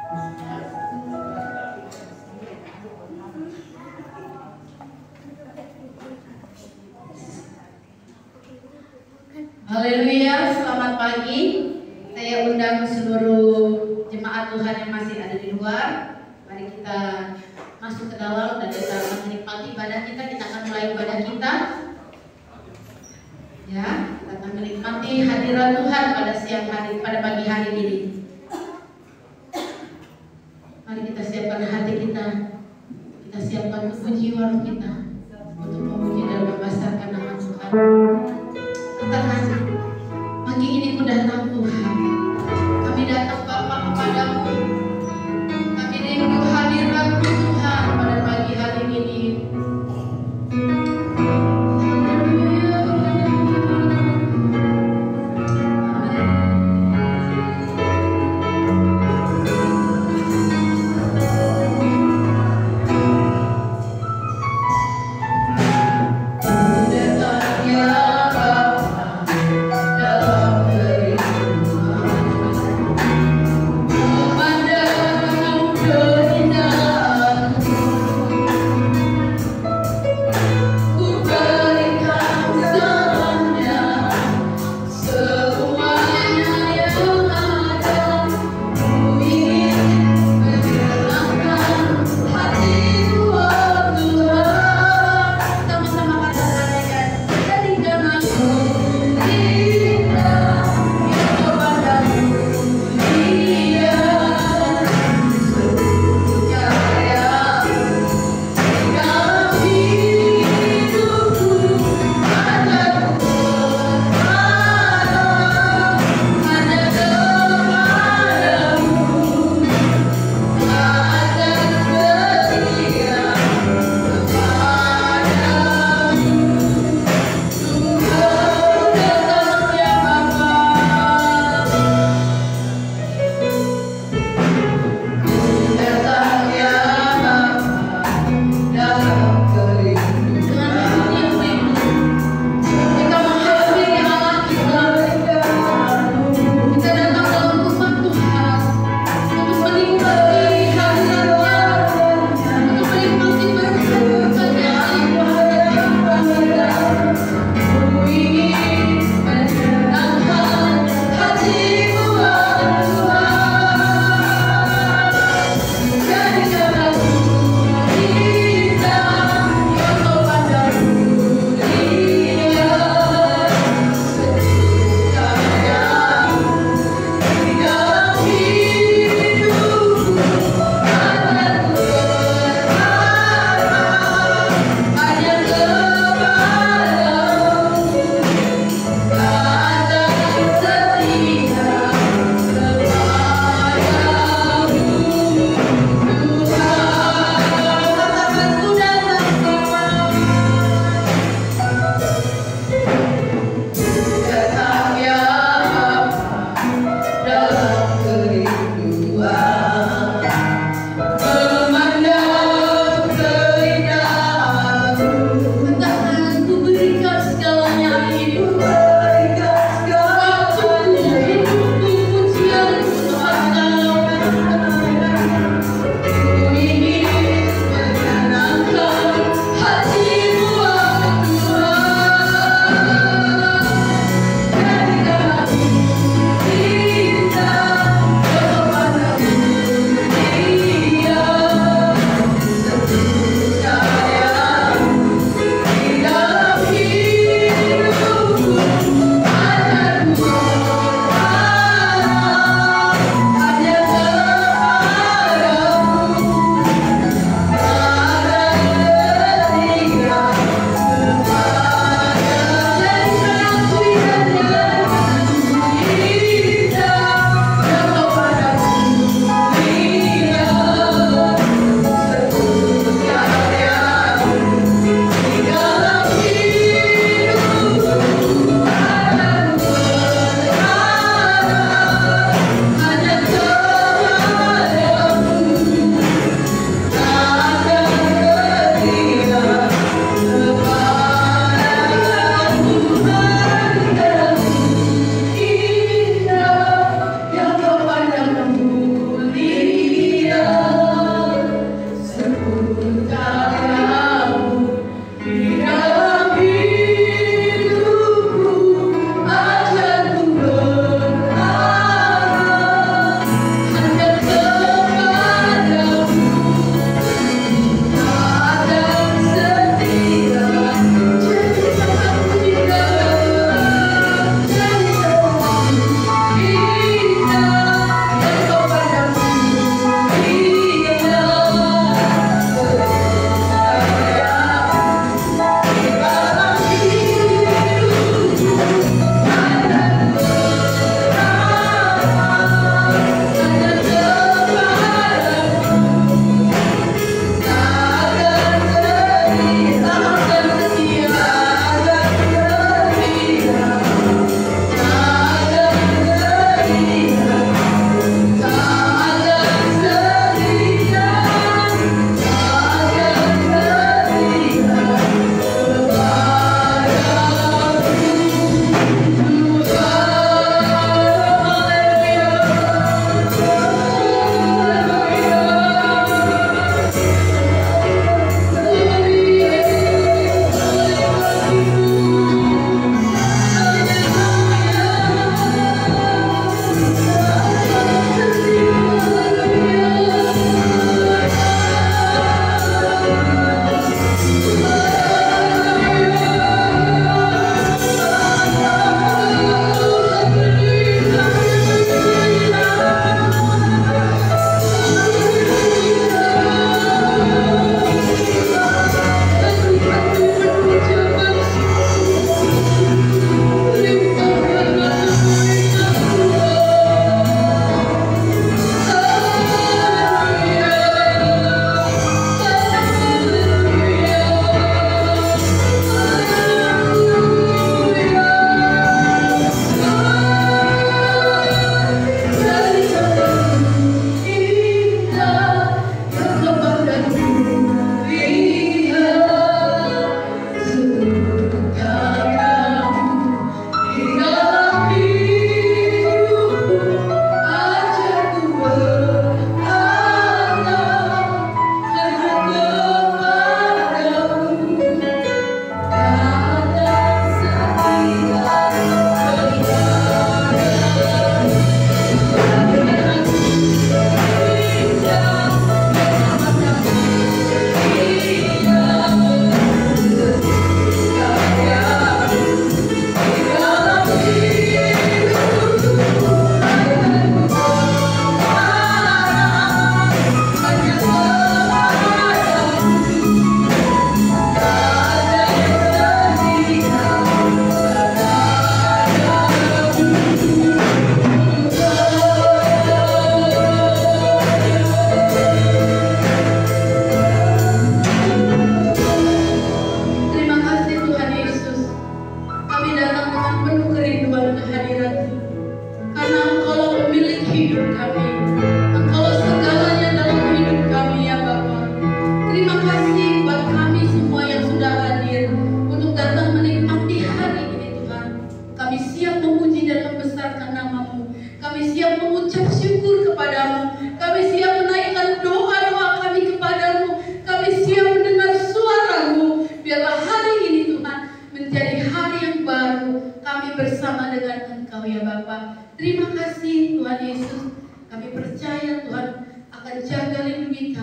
Haleluya, selamat pagi. Saya undang seluruh jemaat Tuhan yang masih ada di luar. Mari kita masuk ke dalam dan kita akan menikmati ibadah kita. Kita akan mulai ibadah kita. Ya, kita akan menikmati hadirat Tuhan pada siang hari, pada pagi hari ini. Mari kita siapkan hati kita. Kita siapkan tubuh jiwa kita untuk memuji dan membesarkan nama Tuhan. Katakan, pagi ini ku datang Tuhan. Kami datang Bapa kepadamu. Kami rindu hadirat-Mu Tuhan pada pagi hari ini. Datang ya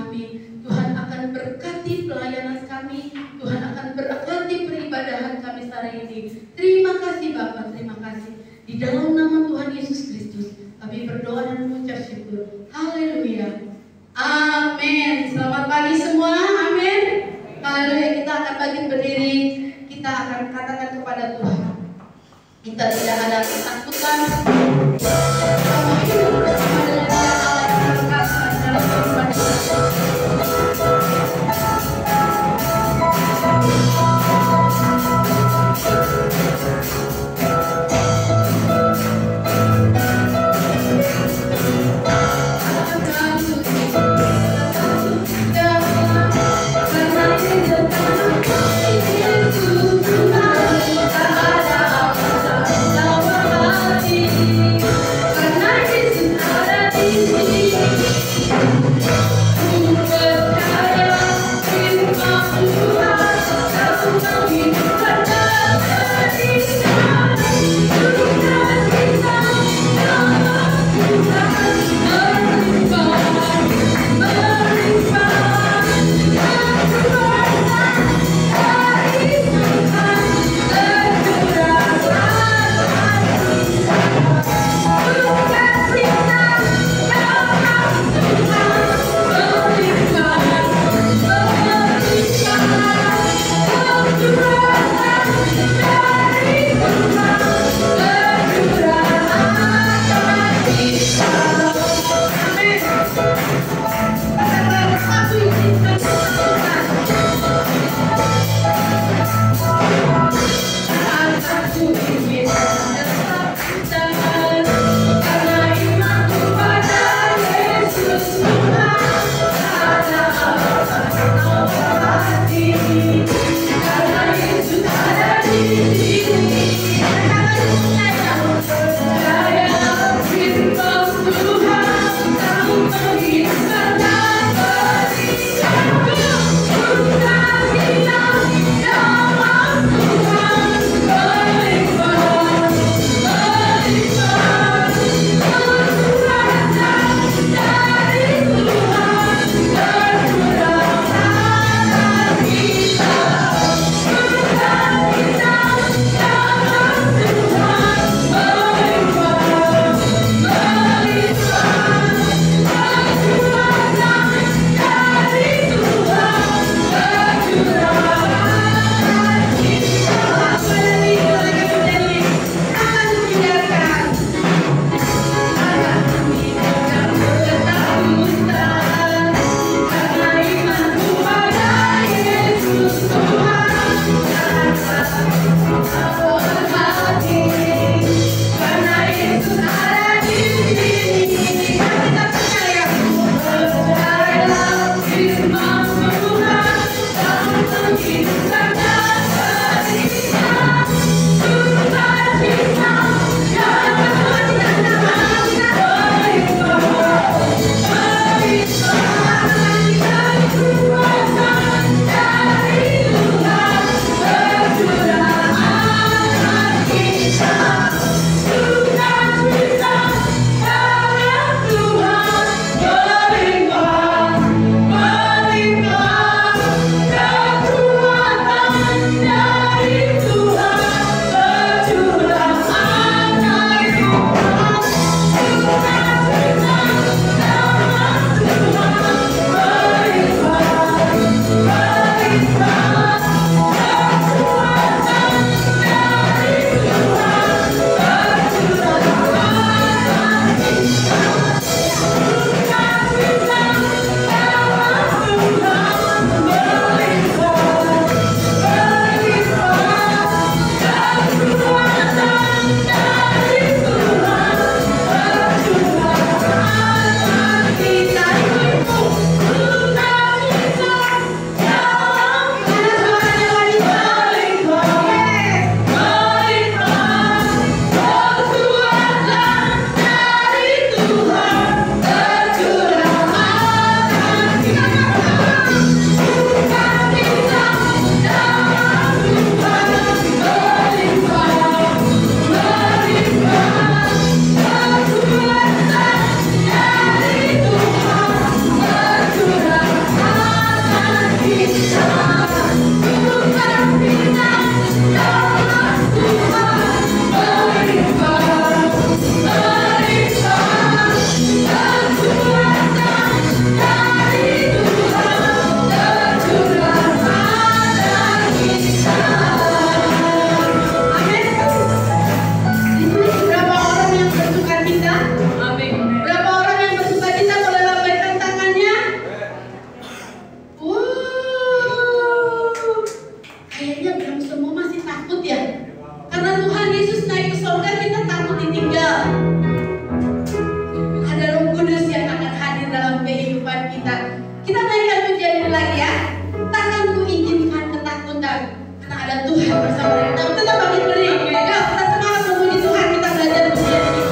kami. Tuhan akan berkati pelayanan kami. Tuhan akan berkati peribadahan kami hari ini. Terima kasih Bapa, terima kasih. Di dalam nama Tuhan Yesus Kristus kami berdoa dan mengucap syukur. Haleluya. Amin. Selamat pagi semua. Amin. Haleluya. Kita akan bagi berdiri. Kita akan katakan kepada Tuhan, kita tidak ada ketakutan. Kami hidup bersama dengan Dia Allah yang berkasa dalam kehidupan kita. Yesus, Tuhan, tak ada apa dalam hati. kehidupan kita. Kita naikkan pujian ini lagi ya. Takkan ku izinkan ketakutan, karena ada Tuhan bersama kita. Kita bangkit berdiri. Yuk, kita semangat memuji Tuhan. Kita belajar pujian ini.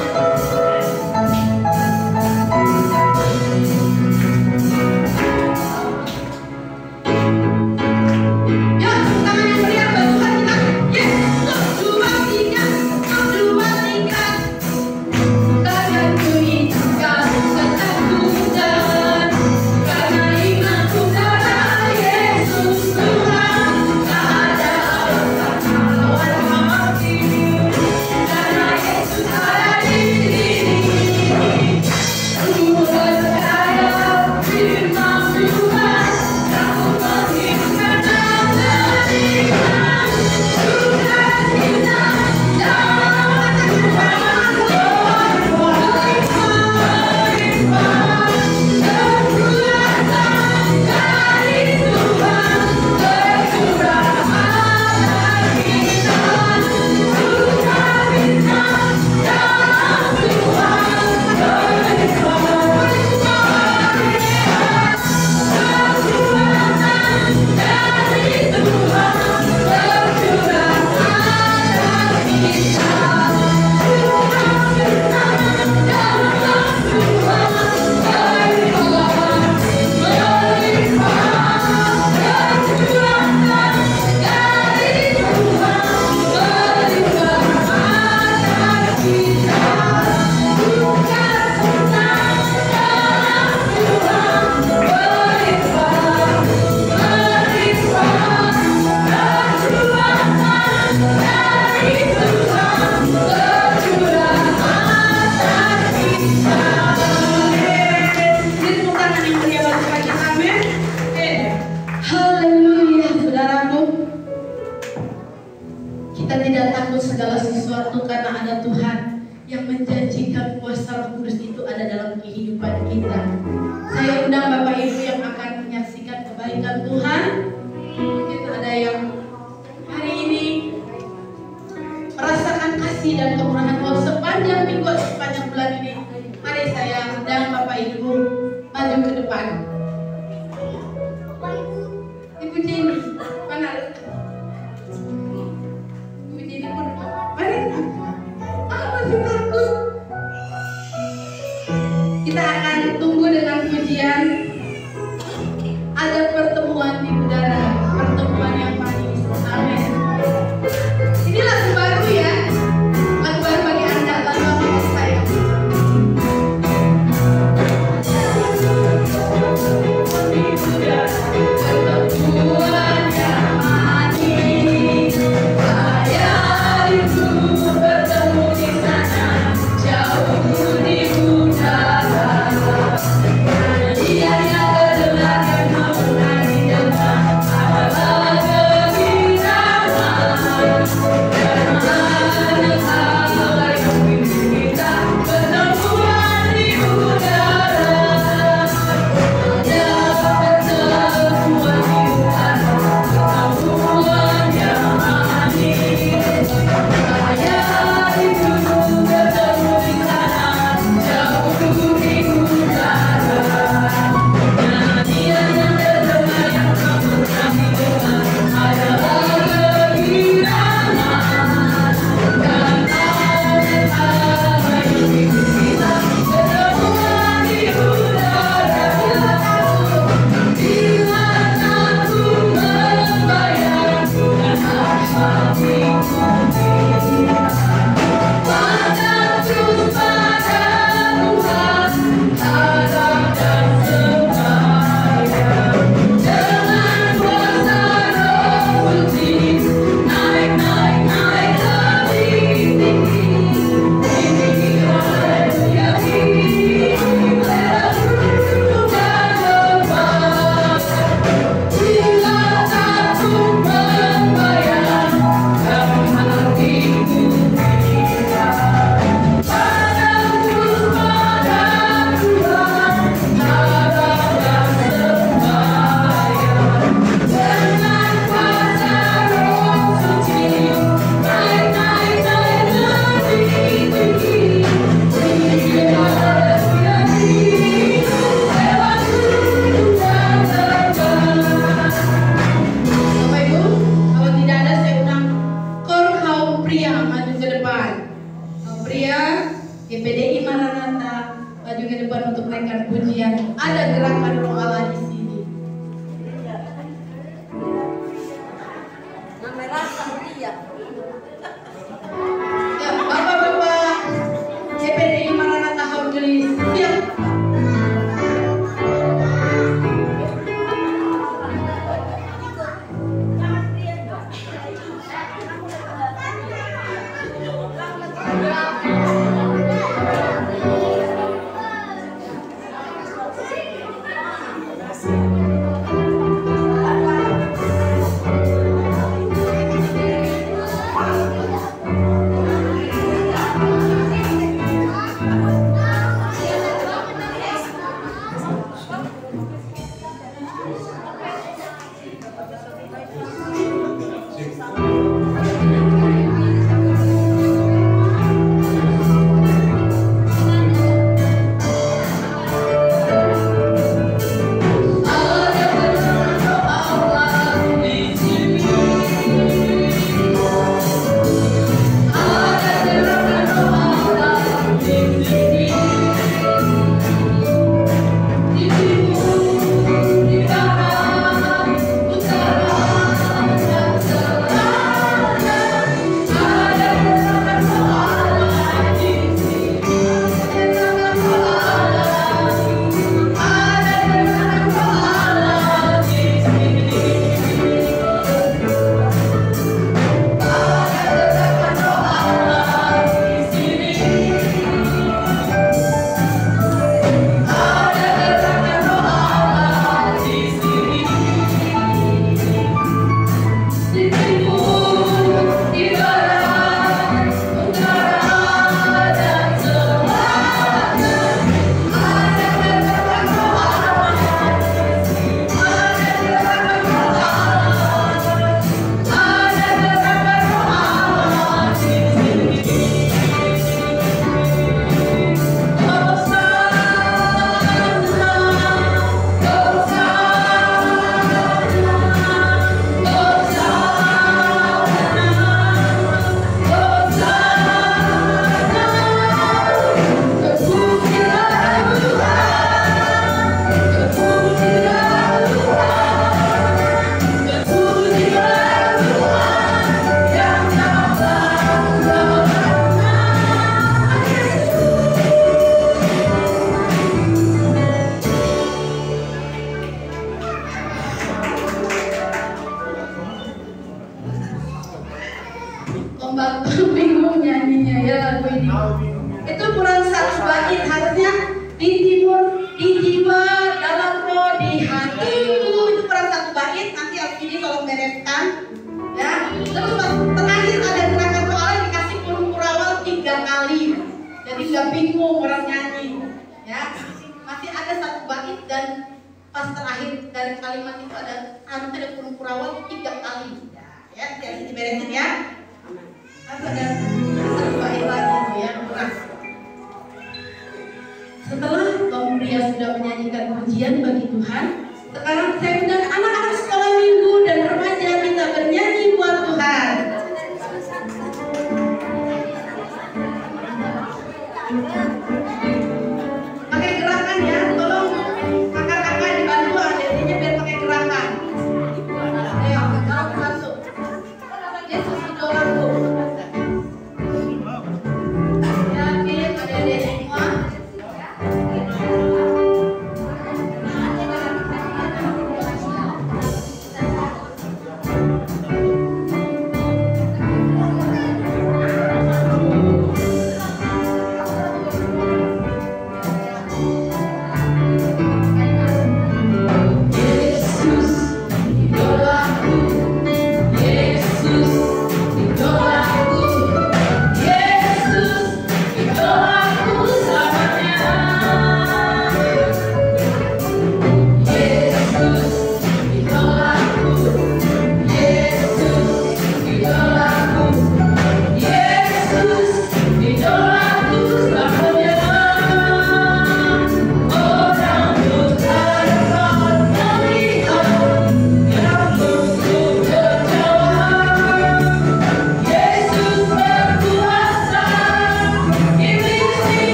Kita tidak takut segala sesuatu karena ada Tuhan yang menjanjikan kuasa Roh Kudus itu ada dalam kehidupan kita. Saya undang Bapak Ibu yang akan menyaksikan kebaikan Tuhan. Mungkin ada yang hari ini merasakan kasih dan kemurahan Tuhan sepanjang minggu, sepanjang bulan ini. Mari saya undang Bapak Ibu maju ke depan. Ibu Jenny, mana? Kita akan tunggu dengan pujian. Ada pertemuan di udara, pertemuan yang manis. Amin. Ini lagu baru ya, lagu baru bagi Anda, lagu apa saya? Di udara. Bingung nyanyinya ya lagu ini. Itu kurang 100 bait, harusnya di timur, di jiwa, dalam roh, di hatiku. Itu kurang 1 bait. Nanti ini tolong bereskan ya. Terus terakhir ada gerakan soalnya dikasih kurung awal 3 kali. Jadi nggak bingung orang nyanyi ya. Masih ada 1 bait dan pas terakhir dari kalimat itu harusnya ada kurung awal 3 kali ya. Jadi diberesin ya. Ada 1 bait lagi ya. Nah, setelah kaum pria sudah menyanyikan pujian bagi Tuhan, sekarang saya undang anak-anak sekolah minggu dan remaja kita bernyanyi buat Tuhan. Pakai gerakan ya, tolong kakak-kakak dibantu adiknya biar pakai gerakan. Ayo, masuk. Yesus idolaku.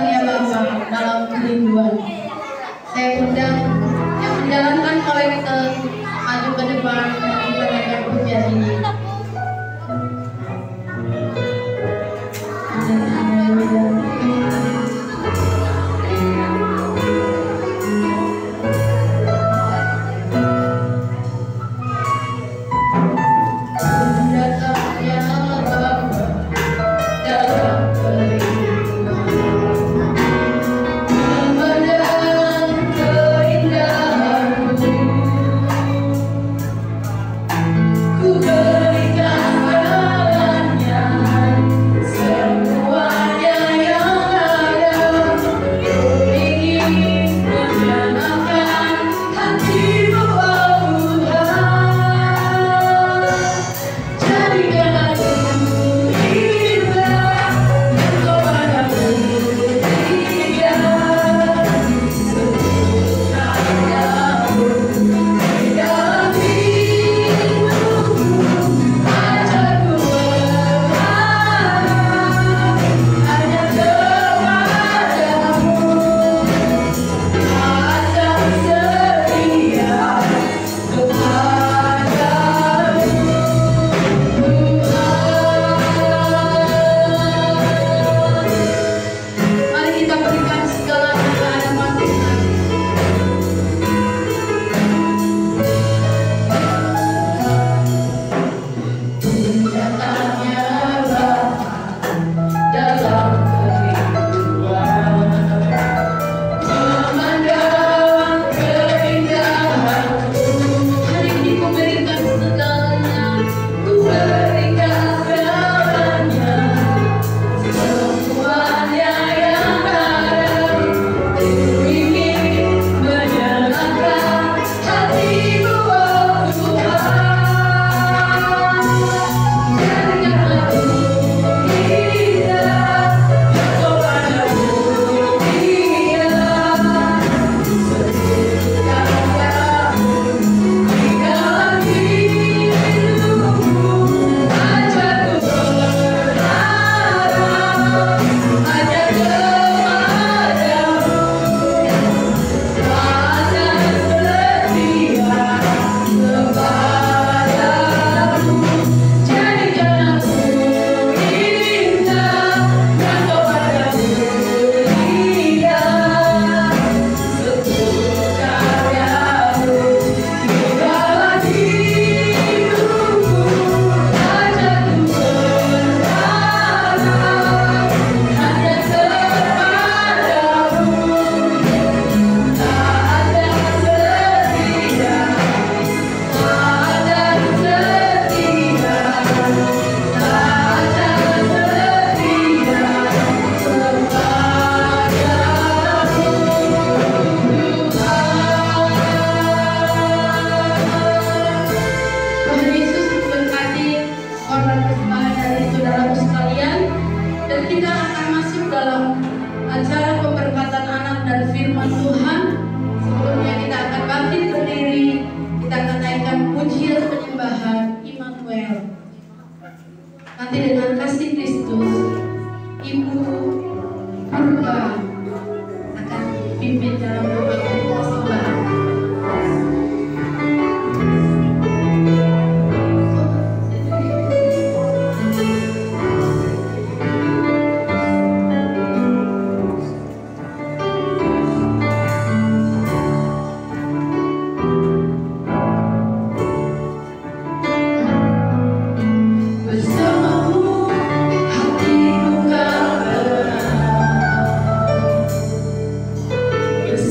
datang ya Bapa dalam kerinduan. Saya undang yang menjalankan kolekte maju ke depan dan kita naikkan pujian ini.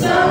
So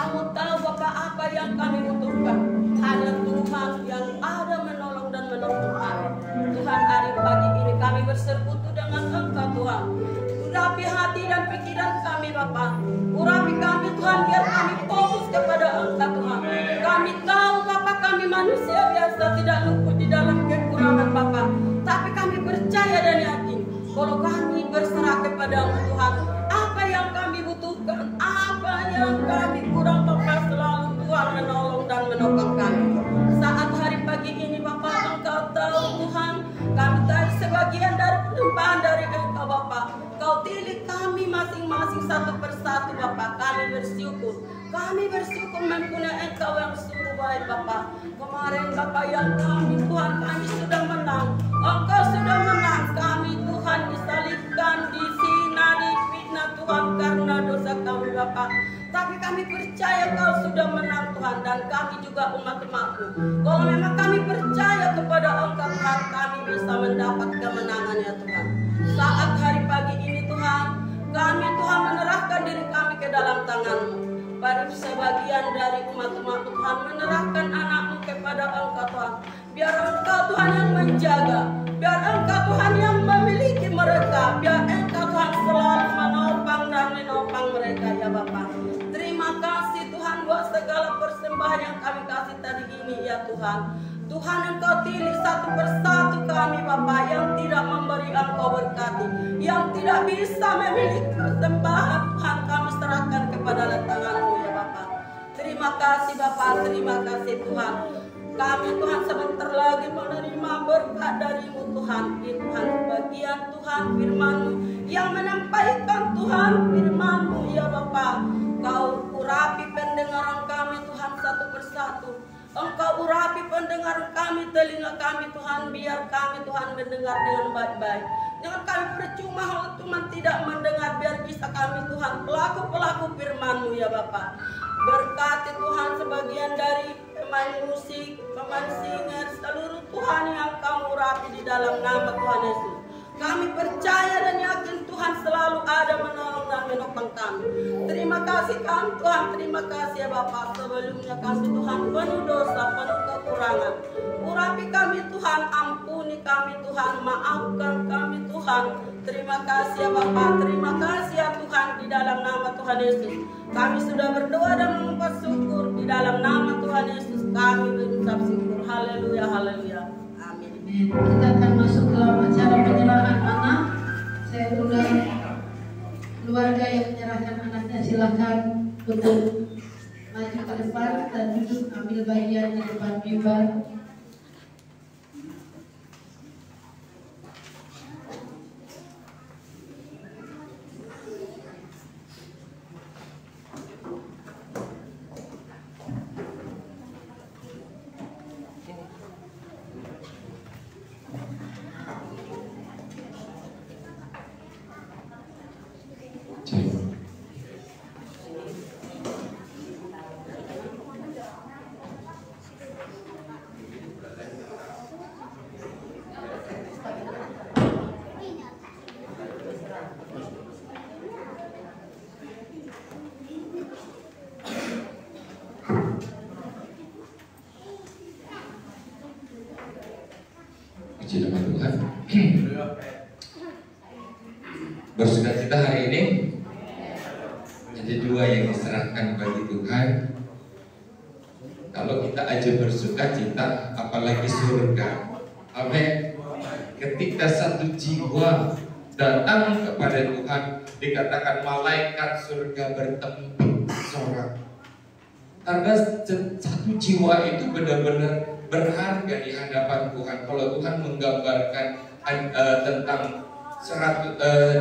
Kamu tahu Bapa apa yang kami butuhkan. Ada Tuhan yang ada menolong dan menolong kami. Tuhan, hari pagi ini kami bersekutu dengan Engkau Tuhan. Urapi hati dan pikiran kami Bapa. Urapi kami Tuhan, biar kami fokus kepada Engkau Tuhan. Kami tahu Bapa, kami manusia biasa, tidak luput di dalam kekurangan Bapa. Tapi kami percaya dan yakin kalau kami berserah kepada-Mu Tuhan, apa yang kami butuhkan, apa yang kami kurang Bapa, selalu Tuhan menolong dan menopang kami. Saat hari pagi ini Bapa, Engkau tahu Tuhan, kami tadi sebagian dari persembahan dari Engkau Bapa. Kau pilih kami masing-masing satu persatu Bapa. Kami bersyukur. Kami bersyukur mempunyai Engkau yang sungguh baik Bapa. Kemarin Bapa yang kami Tuhan, kami sudah menang. Engkau sudah menang. Kami Tuhan disalibkan, dihina, difitnah Tuhan karena dosa kami Bapa. Tapi kami percaya Kau sudah menang Tuhan, dan kami juga umat-Umat-Mu. Kalau memang kami percaya kepada Engkau Tuhan, kami bisa mendapat kemenangan ya Tuhan. Saat hari pagi ini Tuhan, kami Tuhan menyerahkan diri kami ke dalam tangan-Mu. Pada sebagian dari umat-Umat Tuhan menyerahkan anak-Mu kepada Engkau Tuhan. Biar Engkau Tuhan yang menjaga, biar Engkau Tuhan yang memiliki mereka, biar Engkau Tuhan selalu menopang dan menopang mereka ya Bapa. Terima kasih Tuhan buat segala persembahan yang kami kasih tadi ini ya Tuhan. Tuhan, Engkau pilih satu persatu kami Bapa yang tidak memberi Engkau berkati, yang tidak bisa memiliki persembahan Tuhan, kami serahkan kepada tangan-Mu ya Bapa. Terima kasih Bapa, terima kasih Tuhan. Kami Tuhan sebentar lagi menerima berkat dari-Mu Tuhan. Tuhan bagian Tuhan firman-Mu yang menyampaikan Tuhan firman-Mu ya Bapa. Kau urapi pendengaran kami Tuhan satu persatu. Engkau urapi pendengar kami, telinga kami Tuhan, biar kami Tuhan mendengar dengan baik-baik. Jangan kami percuma kalau Tuhan tidak mendengar, biar bisa kami Tuhan pelaku-pelaku firman-Mu ya Bapa. Berkati Tuhan sebagian dari pemain musik, pemain singer, seluruh Tuhan yang Kau urapi di dalam nama Tuhan Yesus. Kami percaya dan yakin Tuhan selalu ada menolong dan menopang kami. Terima kasih kami Tuhan, terima kasih ya Bapa. Sebelumnya kami Tuhan penuh dosa, penuh kekurangan. Urapi kami Tuhan, ampuni kami Tuhan, maafkan kami Tuhan. Terima kasih ya Bapa, terima kasih ya Tuhan, di dalam nama Tuhan Yesus. Kami sudah berdoa dan mengucap syukur di dalam nama Tuhan Yesus. Kami mengucap syukur. Haleluya, haleluya. Kita akan masuk dalam acara penyerahan anak. Saya undang keluarga yang menyerahkan anaknya, silakan untuk maju ke depan dan duduk ambil bagian di depan mimbar. Puji nama Tuhan. Bersukacita hari ini ada dua yang diserahkan bagi Tuhan. Kalau kita aja bersukacita, apalagi surga. Amin. Ketika satu jiwa datang kepada Tuhan, dikatakan malaikat surga bertempur sorak. Karena satu jiwa itu benar-benar berharga di hadapan Tuhan. Kalau Tuhan menggambarkan tentang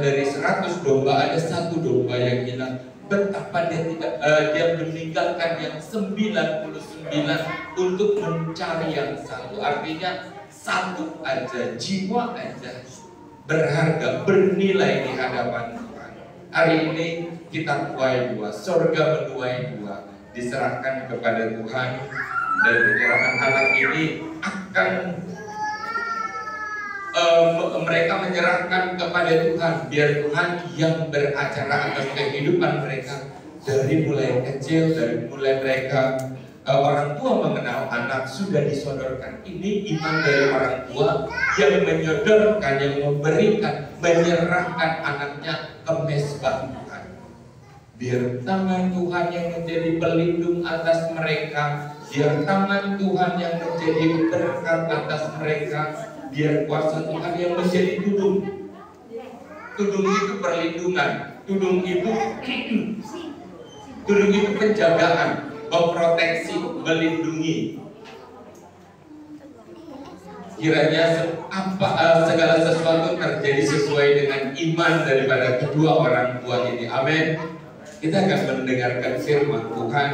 dari 100 domba ada satu domba yang hilang, betapa dia meninggalkan yang 99 untuk mencari yang satu. Artinya satu aja, jiwa aja berharga, bernilai di hadapan Tuhan. Hari ini kita tuai dua, surga menuai dua, diserahkan kepada Tuhan. Dan penyerahan anak ini akan mereka menyerahkan kepada Tuhan, biar Tuhan yang beracara atas kehidupan mereka Dari mulai kecil, dari mulai mereka orang tua mengenal anak sudah disodorkan. Ini iman dari orang tua yang menyodorkan, yang memberikan, menyerahkan anaknya ke mezbah Tuhan. Biar tangan Tuhan yang menjadi pelindung atas mereka, biar tangan Tuhan yang menjadi berkat atas mereka, biar kuasa Tuhan yang menjadi tudung. Tudung itu perlindungan, tudung itu penjagaan, memproteksi, melindungi. Kiranya segala sesuatu terjadi sesuai dengan iman daripada kedua orang tua ini. Amin. Kita akan mendengarkan firman Tuhan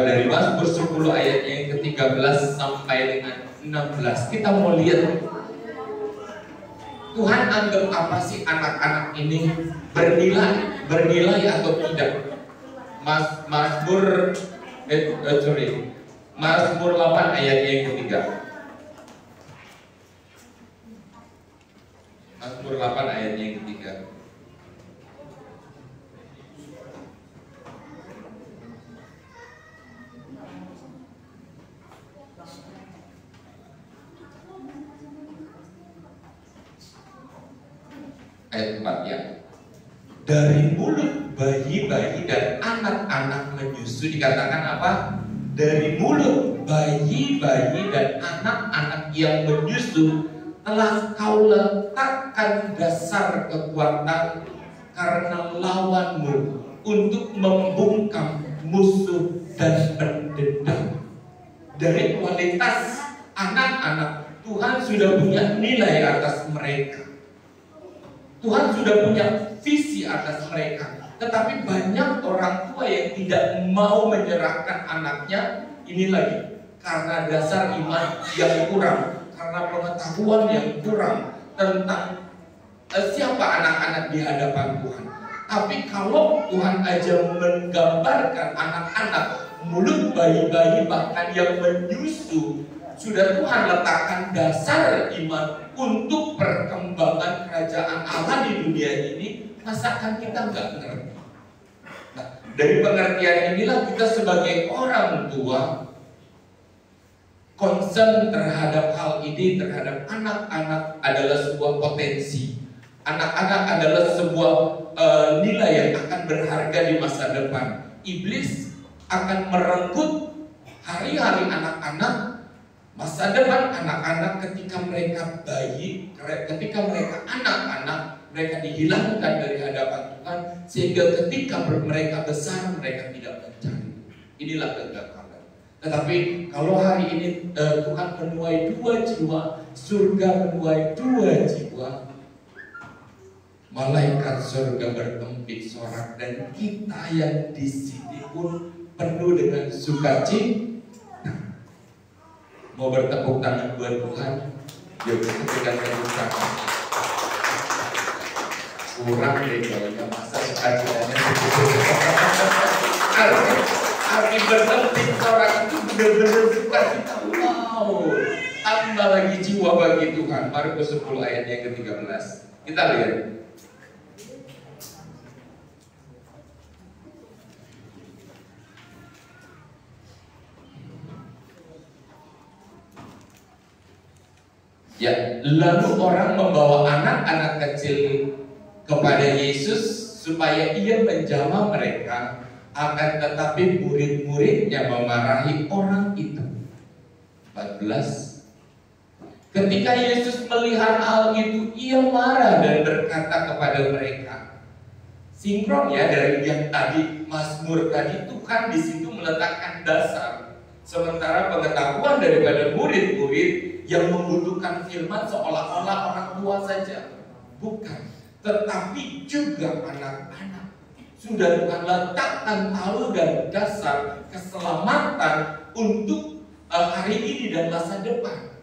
dari Mazmur 10 ayatnya yang ke-13 sampai dengan 16. Kita mau lihat Tuhan anggap apa sih anak-anak ini, bernilai atau tidak. Mazmur 8 ayatnya yang ketiga. Mazmur 8 ayatnya yang ketiga. Ayat 4 ya. Dari mulut bayi-bayi dan anak-anak menyusu, dikatakan apa? Dari mulut bayi-bayi dan anak-anak yang menyusu telah kau letakkan dasar kekuatan karena lawanmu untuk membungkam musuh dan pendendam. Dari kualitas anak-anak, Tuhan sudah punya nilai atas mereka. Tuhan sudah punya visi atas mereka. Tetapi banyak orang tua yang tidak mau menyerahkan anaknya. Ini lagi karena dasar iman yang kurang, karena pengetahuan yang kurang tentang siapa anak-anak di hadapan Tuhan. Tapi kalau Tuhan aja menggambarkan anak-anak, mulut bayi-bayi bahkan yang menyusu, sudah Tuhan letakkan dasar iman untuk perkembangan kerajaan Allah di dunia ini, masakan kita nggak ngerti. Nah, dari pengertian inilah kita sebagai orang tua concern terhadap hal ini, terhadap anak-anak adalah sebuah potensi. Anak-anak adalah sebuah nilai yang akan berharga di masa depan. Iblis akan merenggut hari-hari anak-anak, masa depan anak-anak ketika mereka bayi, ketika mereka anak-anak, mereka dihilangkan dari hadapan Tuhan, sehingga ketika mereka besar mereka tidak mencari. Inilah kegagalan. Tetapi kalau hari ini Tuhan menuai 2 jiwa, surga menuai 2 jiwa, malaikat surga bertempik sorak, dan kita yang di sini pun penuh dengan sukacita. Mau bertepuk tangan buat Tuhan, dia bertepukkan tepuk tangan. Kurang deh kalau nggak masa sukacitanya. Arti bertepuk sorak itu benar-benar sukacita. Wow, tambah lagi jiwa bagi Tuhan. Markus 10 ayatnya yang ke-13. Kita lihat. Ya, lalu orang membawa anak-anak kecil kepada Yesus supaya ia menjamah mereka, akan tetapi murid-muridnya memarahi orang itu. 14. Ketika Yesus melihat hal itu, ia marah dan berkata kepada mereka. Sinkron ya dari yang tadi Mazmur tadi, Tuhan di situ meletakkan dasar. Sementara pengetahuan daripada murid-murid yang membutuhkan firman seolah-olah orang tua saja. Bukan, tetapi juga anak-anak. Sudah Tuhan letakkan tahu dan dasar keselamatan untuk hari ini dan masa depan.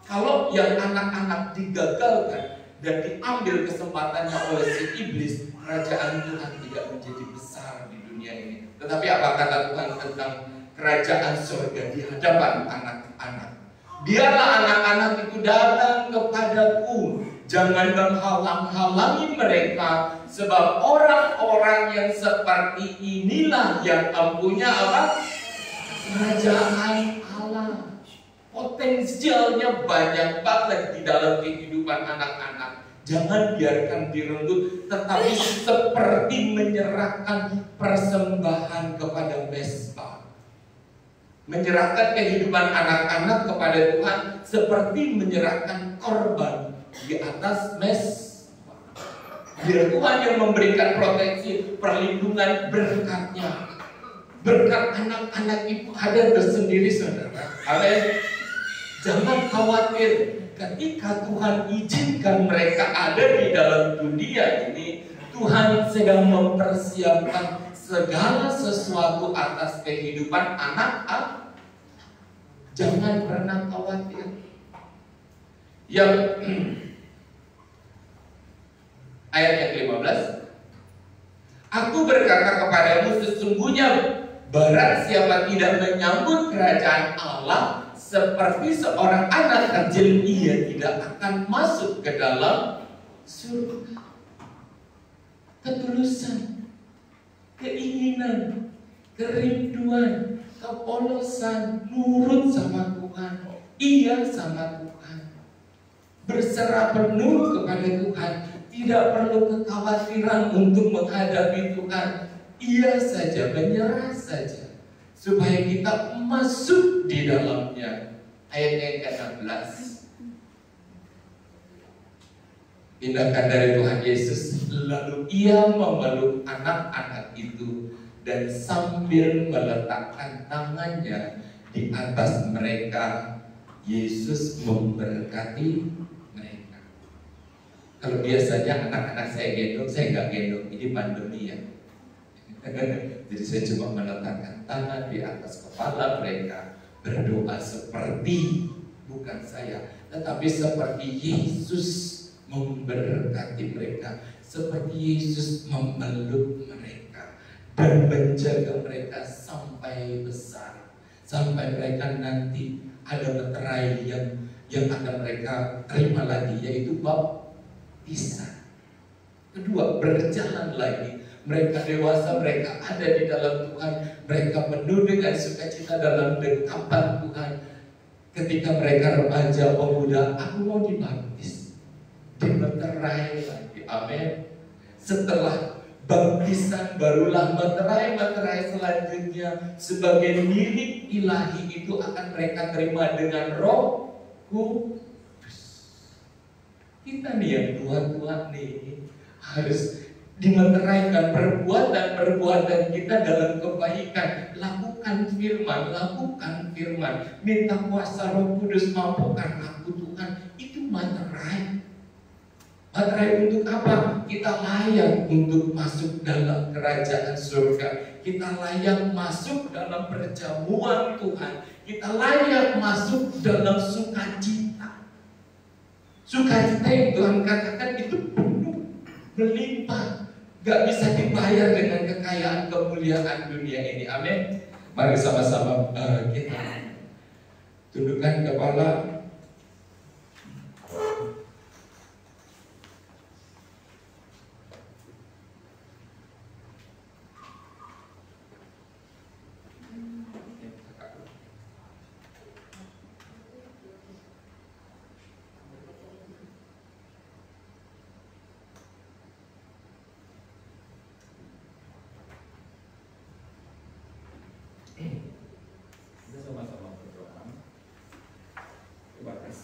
Kalau yang anak-anak digagalkan dan diambil kesempatannya oleh si iblis, kerajaan Tuhan tidak menjadi besar di dunia ini. Tetapi apa kata Tuhan tentang kerajaan surga di hadapan anak-anak? Biarlah anak-anak itu datang kepadaku Jangan menghalang-halangi mereka, sebab orang-orang yang seperti inilah yang mempunyai apa? Kerajaan Allah. Potensialnya banyak banget di dalam kehidupan anak-anak. Jangan biarkan direnggut, tetapi seperti menyerahkan persembahan kepada Mesbah. Menyerahkan kehidupan anak-anak kepada Tuhan seperti menyerahkan korban di atas Mesbah. Biar Tuhan yang memberikan proteksi, perlindungan, berkatnya. Berkat anak-anak itu ada tersendiri, saudara. Amin. Jangan khawatir. Ketika Tuhan izinkan mereka ada di dalam dunia ini, Tuhan sedang mempersiapkan segala sesuatu atas kehidupan anak-anak. Jangan pernah khawatir. Yang ayat yang ke-15, aku berkata kepadamu, sesungguhnya barang siapa tidak menyambut kerajaan Allah seperti seorang anak kecil, ia tidak akan masuk ke dalam surga. Ketulusan, keinginan, kerinduan, kepolosan, nurut sama Tuhan, iya sama Tuhan, berserah penuh kepada Tuhan, tidak perlu kekhawatiran untuk menghadapi Tuhan, iya saja, menyerah saja, supaya kita masuk di dalamnya. Ayat yang ke-16, tindakan dari Tuhan Yesus, lalu ia memeluk anak-anak itu dan sambil meletakkan tangannya di atas mereka, Yesus memberkati mereka. Kalau biasanya anak-anak saya gendong, saya nggak gendong, ini pandemi ya. Jadi saya cuma meletakkan tangan di atas kepala mereka, berdoa seperti, bukan saya, tetapi seperti Yesus memberkati mereka, seperti Yesus memeluk mereka dan menjaga mereka sampai besar, sampai mereka nanti ada meterai yang akan mereka terima lagi, yaitu baptisan. Kedua, berjalan lagi. Mereka dewasa, mereka ada di dalam Tuhan, mereka penuh dengan sukacita dalam dekapan Tuhan. Ketika mereka remaja, pemuda, aku mau dibaptis, dimeterai lagi. Amin. Setelah baptisan barulah meterai selanjutnya sebagai milik ilahi itu akan mereka terima dengan Roh Kudus. Kita nih yang Tuhan nih harus dimeteraikan perbuatan kita dalam kebaikan. Lakukan firman, minta kuasa Roh Kudus, mampukan aku Tuhan. Itu materai. Materai untuk apa? Kita layak untuk masuk dalam kerajaan surga. Kita layak masuk dalam perjamuan Tuhan. Kita layak masuk dalam sukacita. Sukacita yang Tuhan katakan itu penuh, melimpah, gak bisa dibayar dengan kekayaan kemuliaan dunia ini. Amin. Mari sama-sama kita tundukkan kepala.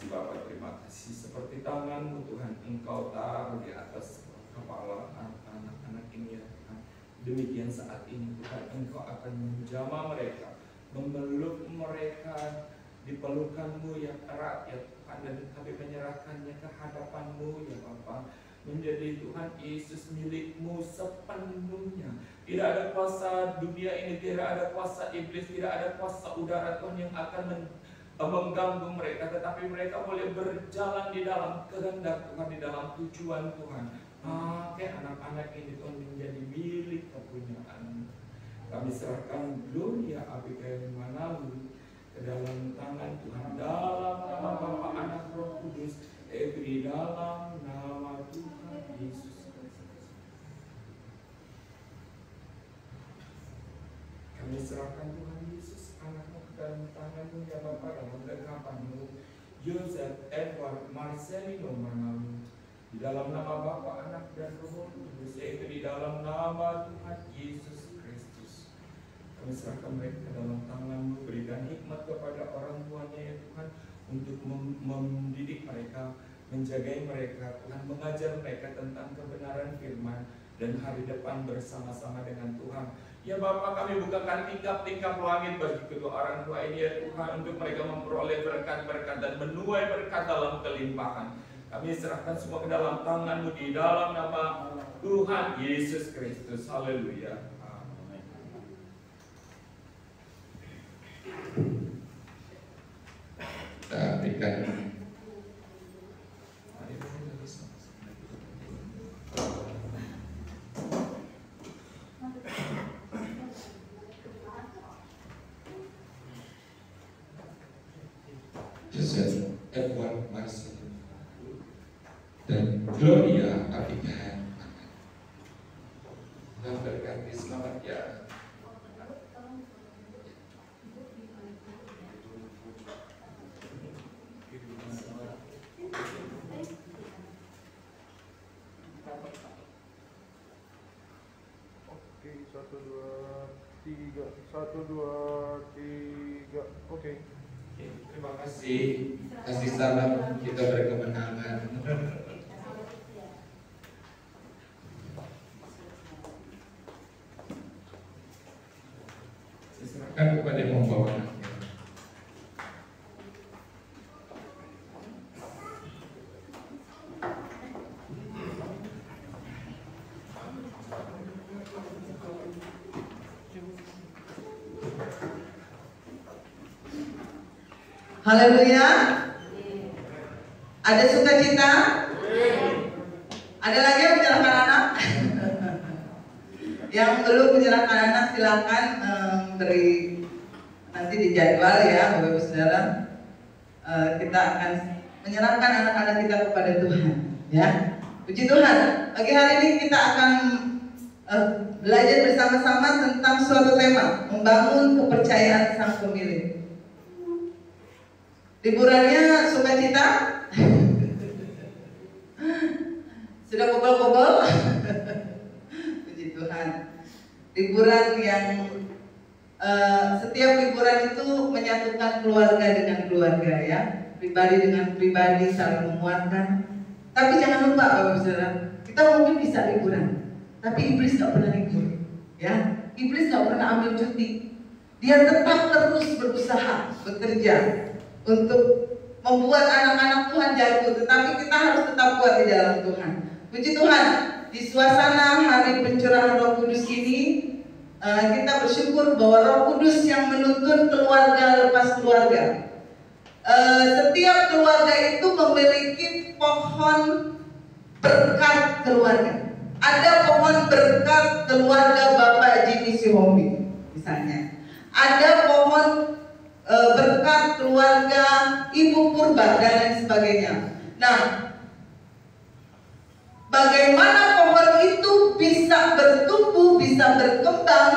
Bapak, terima kasih. Seperti tangan-Mu Tuhan, Engkau taruh di atas kepala anak-anak ini ya Tuhan. Demikian saat ini Tuhan, Engkau akan menjamah mereka, memeluk mereka di pelukan-Mu yang erat ya Tuhan, dan kami menyerahkannya ke hadapan-Mu ya Bapa. Menjadi Tuhan Yesus milik-Mu sepenuhnya. Tidak ada kuasa dunia ini, tidak ada kuasa iblis, tidak ada kuasa udara Tuhan yang akan mengganggu mereka, tetapi mereka boleh berjalan di dalam kehendak Tuhan, di dalam tujuan Tuhan. Pakai anak-anak ini Tuhan menjadi milik kepunyaan. Kami serahkan Gloria Abigail Manawi ke dalam tangan Tuhan, dalam nama Bapa, Anak, Roh Kudus. yaitu di dalam nama Tuhan Yesus Kristus. Kami serahkan Tuhan Yesus anak-Mu ke dalam tangan-Mu ya Bapa, dalam genggaman-Mu. Joseph Edward Marcelino Manalu, di dalam nama Bapa, Anak dan Roh Kudus, yaitu di dalam nama Tuhan Yesus Kristus. Kami serahkan mereka ke dalam tangan-Mu, berikan hikmat kepada orang tuanya ya Tuhan, untuk mendidik mereka, menjagai mereka, Tuhan, mengajar mereka tentang kebenaran firman dan hari depan bersama-sama dengan Tuhan. Ya Bapa, kami bukakan tingkap-tingkap langit bagi kedua orang tua ini ya Tuhan, untuk mereka memperoleh berkat-berkat dan menuai berkat dalam kelimpahan. Kami serahkan semua ke dalam tangan-Mu di dalam nama Tuhan Yesus Kristus. Haleluya. Amin. Kita berikan Joseph Edward Marcelino dan Gloria Abigail. Dan berkati selamat ya. Oke, 1, 2, 3. 1, 2, 3. Oke. Terima kasih. Kasih salam, kita berkemenangan. Saya serahkan kepada yang membawa anaknya. Haleluya. Ada sukacita? Ada lagi yang menyerahkan anak? Yang belum menyerahkan anak silakan beri nanti di jadwal ya Bapak Ibu Saudara. Kita akan menyerahkan anak-anak kita kepada Tuhan ya. Puji Tuhan. Pagi hari ini kita akan belajar bersama-sama tentang suatu tema, membangun kepercayaan sang pemilik. Liburannya sukacita? Sudah kobol-kobol? Puji Tuhan. Liburan yang setiap liburan itu menyatukan keluarga dengan keluarga ya, pribadi dengan pribadi, saling menguatkan. Tapi jangan lupa Bapak Saudara, kita mungkin bisa liburan, tapi iblis gak pernah libur ya. Iblis gak pernah ambil cuti. Dia tetap terus berusaha, bekerja untuk membuat anak-anak Tuhan jatuh, tetapi kita harus tetap kuat di dalam Tuhan. Puji Tuhan, di suasana hari pencurahan Roh Kudus ini, kita bersyukur bahwa Roh Kudus yang menuntun keluarga lepas keluarga. Setiap keluarga itu memiliki pohon berkat keluarga. Ada pohon berkat keluarga Bapak Jimmy Sihombi misalnya. Ada pohon berkat keluarga Ibu Purba dan lain sebagainya. Nah, bagaimana pohon itu bisa bertumbuh, bisa berkembang,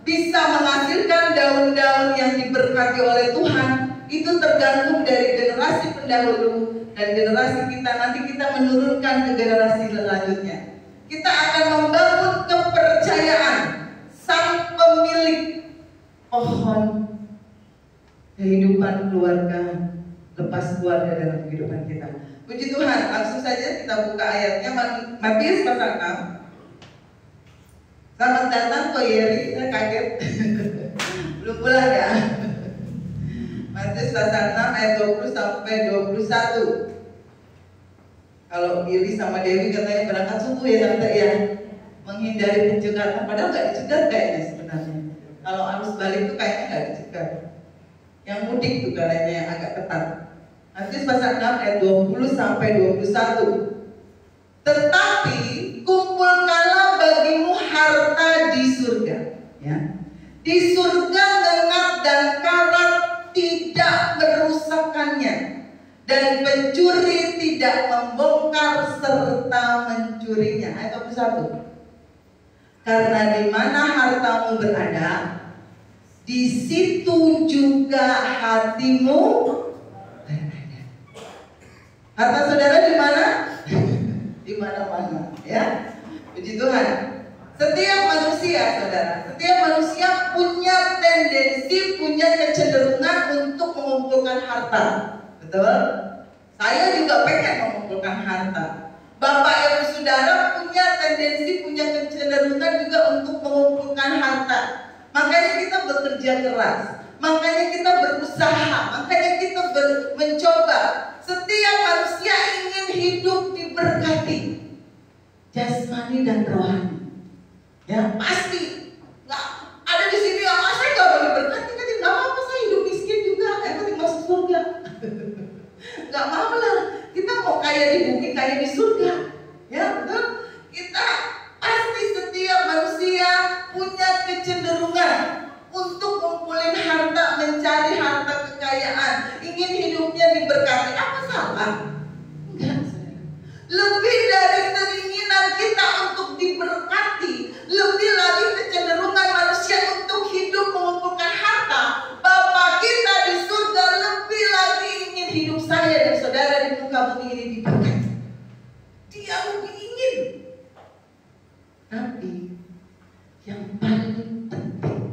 bisa menghasilkan daun-daun yang diberkati oleh Tuhan, itu tergantung dari generasi pendahulu dan generasi kita. Nanti kita menurunkan ke generasi selanjutnya. Kita akan membangun kepercayaan sang pemilik pohon kehidupan keluarga, lepas keluarga dalam kehidupan kita. Puji Tuhan, langsung saja kita buka ayatnya, Matius pasal 6. Selamat datang Ko Yeri, saya kaget. Belum pulang ya. Matius pasal 6 ayat 20 sampai 21. Kalau Billy sama Dewi katanya berangkat subuh ya tante ya, menghindari pencegatan, padahal nggak dicegat kayaknya sebenarnya. Kalau arus balik itu kayaknya nggak dicegat. Yang mudik tuh katanya agak ketat. Matius pasal 6 ayat 20 sampai 21. Tetapi kumpulkanlah bagimu harta di surga, ya. Di surga lengat dan karat tidak merusakkannya, dan pencuri tidak membongkar serta mencurinya. Ayat 21. Karena di mana hartamu berada, di situ juga hatimu berada. Harta saudara di mana? Di mana-mana, ya. Puji Tuhan. Setiap manusia, saudara, setiap manusia punya tendensi, punya kecenderungan untuk mengumpulkan harta. Betul? Saya juga pengen mengumpulkan harta. Bapak ibu saudara punya tendensi, punya kecenderungan juga untuk mengumpulkan harta. Makanya kita bekerja keras, makanya kita berusaha, makanya kita mencoba. Setiap manusia ingin hidup diberkati, jasmani dan rohani. Ya pasti. Nggak ada di sini yang saya nggak mau diberkati, kan nggak apa-apa, saya hidup miskin juga, yang penting masuk surga. Nggak mau lah. Kita mau kaya di bumi, kaya di surga. Ya betul. Kita pasti, setiap manusia punya kecenderungan untuk ngumpulin harta, mencari harta kekayaan, ingin hidupnya diberkati. Apa salah? Enggak. Lebih dari keinginan kita untuk diberkati, lebih lagi kecenderungan manusia untuk hidup mengumpulkan harta. Bapa kita di surga lebih lagi ingin hidup saya dan saudara di muka bumi ini diberkati. Dia lebih ingin. Tapi yang paling penting,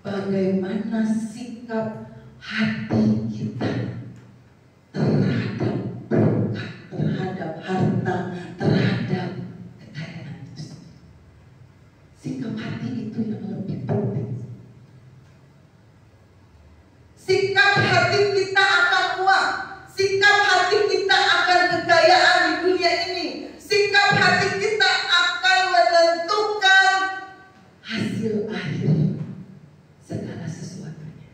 bagaimana sikap hati kita terhadap berkat, terhadap harta, terhadap kekayaan itu. Sikap hati itu yang lebih penting. Sikap hati kita akan uang, sikap hati kita akan kekayaan di dunia ini, sikap hati kita akan menentukan hasil akhir segala sesuatunya.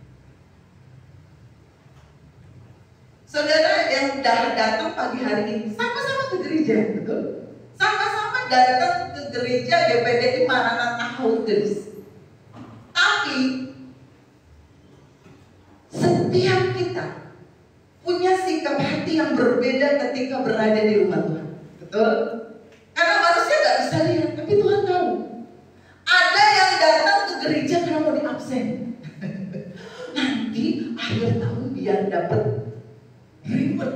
Saudara yang datang pagi hari ini sama-sama ke gereja, betul? Sama-sama datang ke gereja GPDI Maranatha Holders. Tapi setiap kita punya sikap hati yang berbeda ketika berada di rumah Tuhan. Betul? Karena manusia gak bisa lihat, tapi Tuhan tahu. Ada yang datang ke gereja karena mau diabsen. Nanti akhir tahun biar dapat ribet.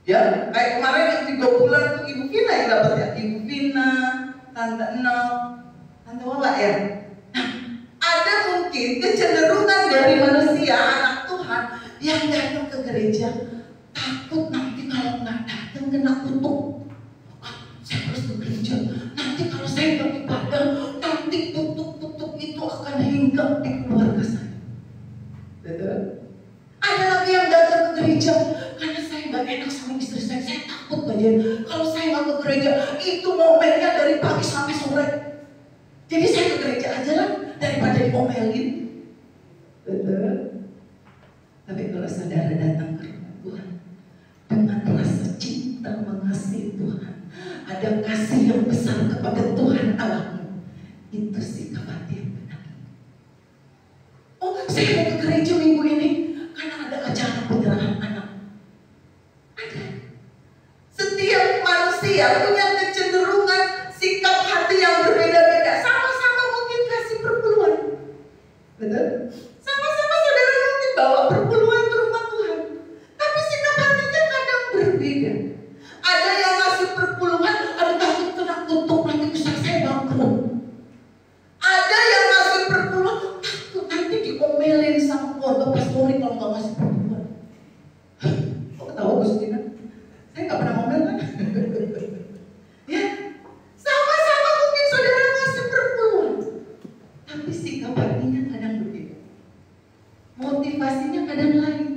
Ya, kayak kemarin yang 3 bulan tuh Ibu Vina yang dapat ya. Ibu Vina, Tante Enol, Tante Wala ya. Nah, ada mungkin kecenderungan dari manusia, anak Tuhan yang datang ke gereja takut nanti kalau nggak datang kena kutuk. Saya harus ke gereja. Nanti kalau saya nggak ibadah, nanti kutuk-kutuk itu akan hinggap di keluarga saya. Betul? Ada lagi yang datang ke gereja karena saya nggak enak sama istri saya takut bagian. Kalau saya nggak ke gereja, itu momennya dari pagi sampai sore. Jadi saya ke gereja aja lah daripada diomelin. Betul? Tapi kalau saudara datang ke rumah Tuhan dengan rasa cinta mengasihi Tuhan, ada kasih yang besar kepada Tuhan Allahmu, itu sikap hati yang benar. Oh, saya mau ke gereja minggu ini karena ada acara penyerahan anak. Ada. Setiap manusia punya kecenderungan sikap hati yang berbeda-beda. Sama-sama mungkin kasih perpuluhan. Betul? Sama-sama saudara mungkin bawa perpuluhan ke rumah Tuhan. Tapi sikap hatinya kadang berbeda. Ada yang ngasih perpuluhan, ada takut kena kutuk nanti usaha saya bangkrut. Ada yang ngasih perpuluhan, takut nanti diomelin sama keluarga pastori kalau nggak ngasih perpuluhan. Kok ketawa Gustina? Saya nggak pernah ngomel kan? Ya, sama-sama mungkin saudara ngasih perpuluhan, tapi sikap hatinya kadang berbeda. Motivasinya kadang lain.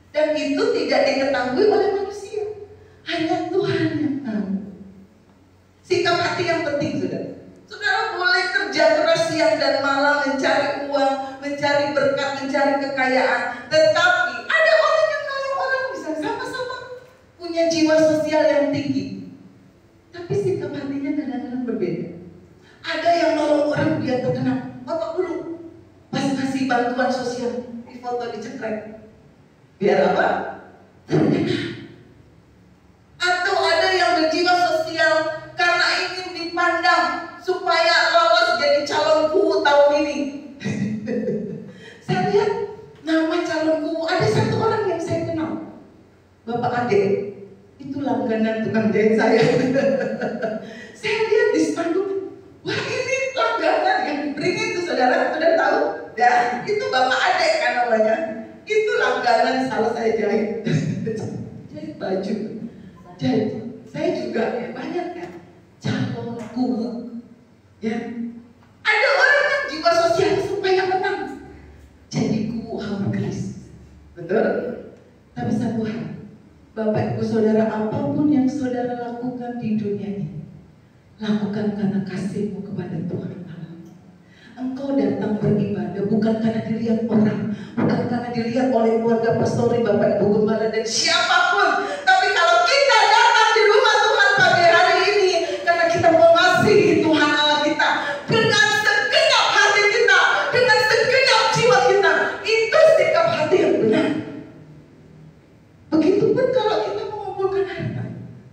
Dan itu tidak diketahui oleh manusia. Hanya Tuhan yang tahu. Sikap hati yang penting, saudara. Saudara boleh kerja keras siang dan malam mencari uang, mencari berkat, mencari kekayaan. Tetapi ada orang yang nolong orang bisa sama-sama punya jiwa sosial yang tinggi. Tapi sikap hatinya kadang-kadang berbeda. Ada yang nolong orang biar terkenal. Bapak dulu pas ngasih bantuan sosial di foto dicekrek. Biar apa? Terkenal. Ade. Itu langganan tukang jahit saya. Saya lihat di spanduk, wah ini langganan yang beringin tuh saudara tahu? Ya, itu Bapak Ade kan namanya. Itu langganan selalu saya jahit. Jahit baju. Jahit. Saya juga ya banyak kan. Calon kubu. Ya. Ada orang yang jiwa sosial supaya menang. Jadi kubu hauris. Betul? Tapi satu hal, Bapak Ibu Saudara, apapun yang saudara lakukan di dunia ini, lakukan karena kasihmu kepada Tuhan Allah. Engkau datang beribadah bukan karena dilihat orang, bukan karena dilihat oleh keluarga pastori, Bapak Ibu Gembala dan siapapun. Tapi kalau kita datang di rumah Tuhan pagi hari ini karena kita mengasihi Tuhan Allah kita dengan segenap hati kita, dengan segenap jiwa kita, itu sikap hati yang benar. Begitupun kalau kita mengumpulkan harta,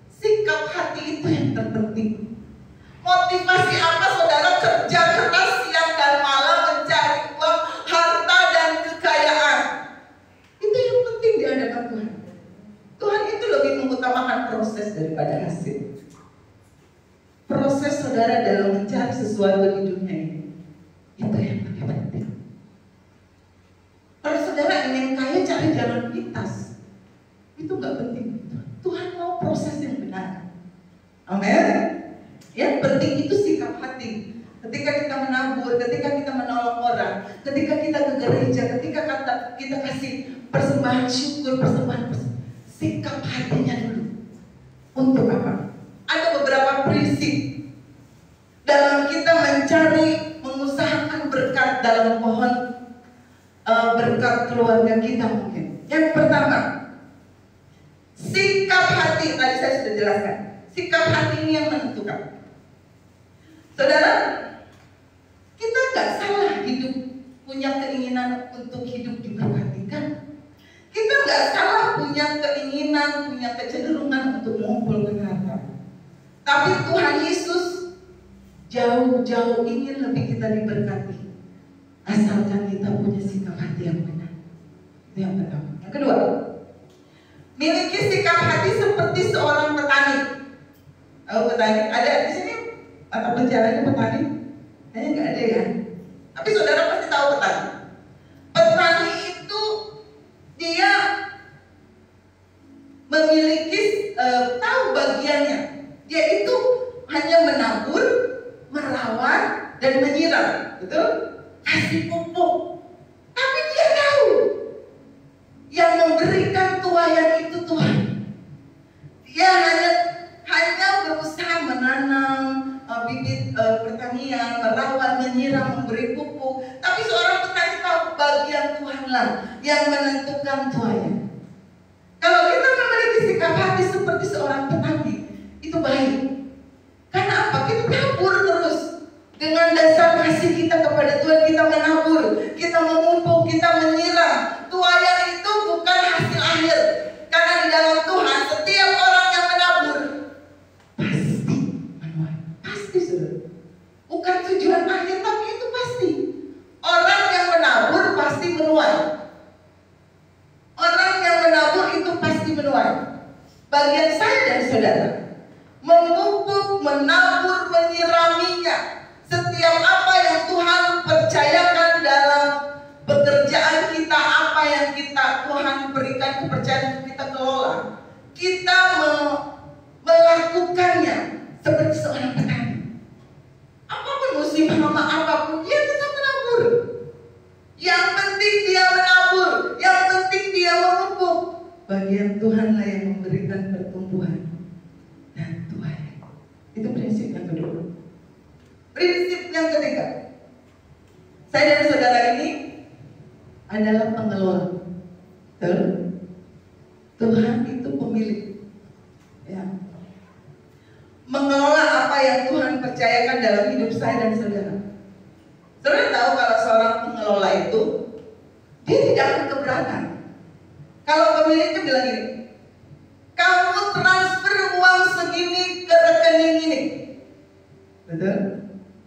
sikap hati itu yang terpenting. Motivasi apa saudara kerja keras siang dan malam mencari uang, harta dan kekayaan? Itu yang penting di hadapan Tuhan. Tuhan itu lebih mengutamakan proses daripada hasil. Proses saudara dalam mencari sesuatu di dunia ini, itu yang lebih penting. Kalau saudara ingin kaya, cari jalan pintas, itu gak penting. Tuhan mau proses yang benar. Amin. Yang penting itu sikap hati. Ketika kita menabur, ketika kita menolong orang, ketika kita ke gereja, ketika kita kasih persembahan syukur, persembahan, sikap hatinya dulu. Untuk apa? Ada beberapa prinsip dalam kita mencari, mengusahakan berkat dalam pohon berkat keluarga kita mungkin. Yang pertama, sikap hati. Tadi saya sudah jelaskan. Sikap hati ini yang menentukan. Saudara, kita nggak salah hidup punya keinginan untuk hidup diberkati kan? Kita nggak salah punya keinginan, punya kecenderungan untuk mengumpulkan harta. Tapi Tuhan Yesus jauh-jauh ingin lebih kita diberkati, asalkan kita punya sikap hati yang benar. Itu yang pertama. Yang kedua, miliki sikap hati seperti seorang petani. Petani ada di sini. Mata pelajarannya petani? Kayaknya nggak ada ya. Tapi saudara pasti tahu petani. Petani itu dia memiliki tahu bagiannya. Dia itu hanya menabur, merawat, dan menyiram, betul? Kasih pupuk. Tapi dia tahu yang memberikan tuayan itu Tuhan. Dia hanya berusaha menanam bibit pertanian, merawat, menyiram, memberi pupuk. Tapi seorang petani tahu bagian Tuhanlah yang menentukan tuayan. Kalau kita memiliki sikap hati seperti seorang petani, itu baik. Karena apa? Kita tabur terus. Dengan dasar kasih kita kepada Tuhan, kita menabur, kita memupuk, kita menyiram. Tuayan itu bukan hasil akhir. Karena di dalam Tuhan, setiap orang yang menabur pasti menuai. Pasti, saudara. Bukan tujuan akhir, tapi itu pasti. Orang yang menabur pasti menuai. Orang yang menabur itu pasti menuai. Bagian saya dan saudara, memupuk, menabur, menyiraminya. Setiap apa yang Tuhan percayakan dalam pekerjaan kita, apa yang Tuhan berikan kepercayaan untuk kita kelola, kita melakukannya seperti seorang petani. Apapun musim hama apapun, dia tetap menabur. Yang penting dia menabur, yang penting dia memupuk. Bagian Tuhanlah yang memberikan pertumbuhan dan tuayan. Itu prinsip yang kedua. Prinsip yang ketiga, saya dan saudara ini adalah pengelola. Tuhan itu pemilik, ya. Mengelola apa yang Tuhan percayakan dalam hidup saya dan saudara. Saudara tahu kalau seorang pengelola itu, dia tidak akan keberatan. Kalau pemiliknya bilang gini, kamu transfer uang segini ke rekening ini, betul?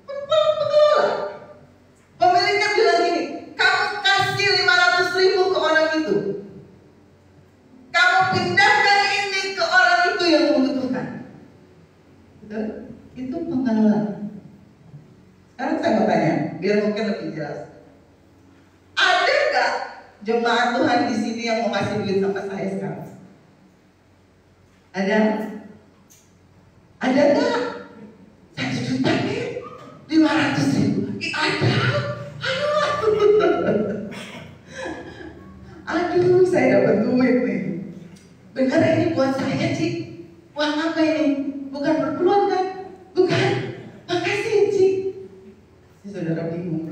Pengelola. Pemiliknya bilang gini, kamu kasih 500.000 ke orang itu, kamu pindahkan nggak jemaat Tuhan di sini yang mau kasih duit sama saya sekarang? Ada? Ada nggak? 1 juta nih, 500.000. Ada? Aduh, saya dapat duit nih. Benar ini buat saya, Cik. Uang apa ini? Bukan berkeluar kan? Bukan. Makasih, Cik. Si saudara bingung.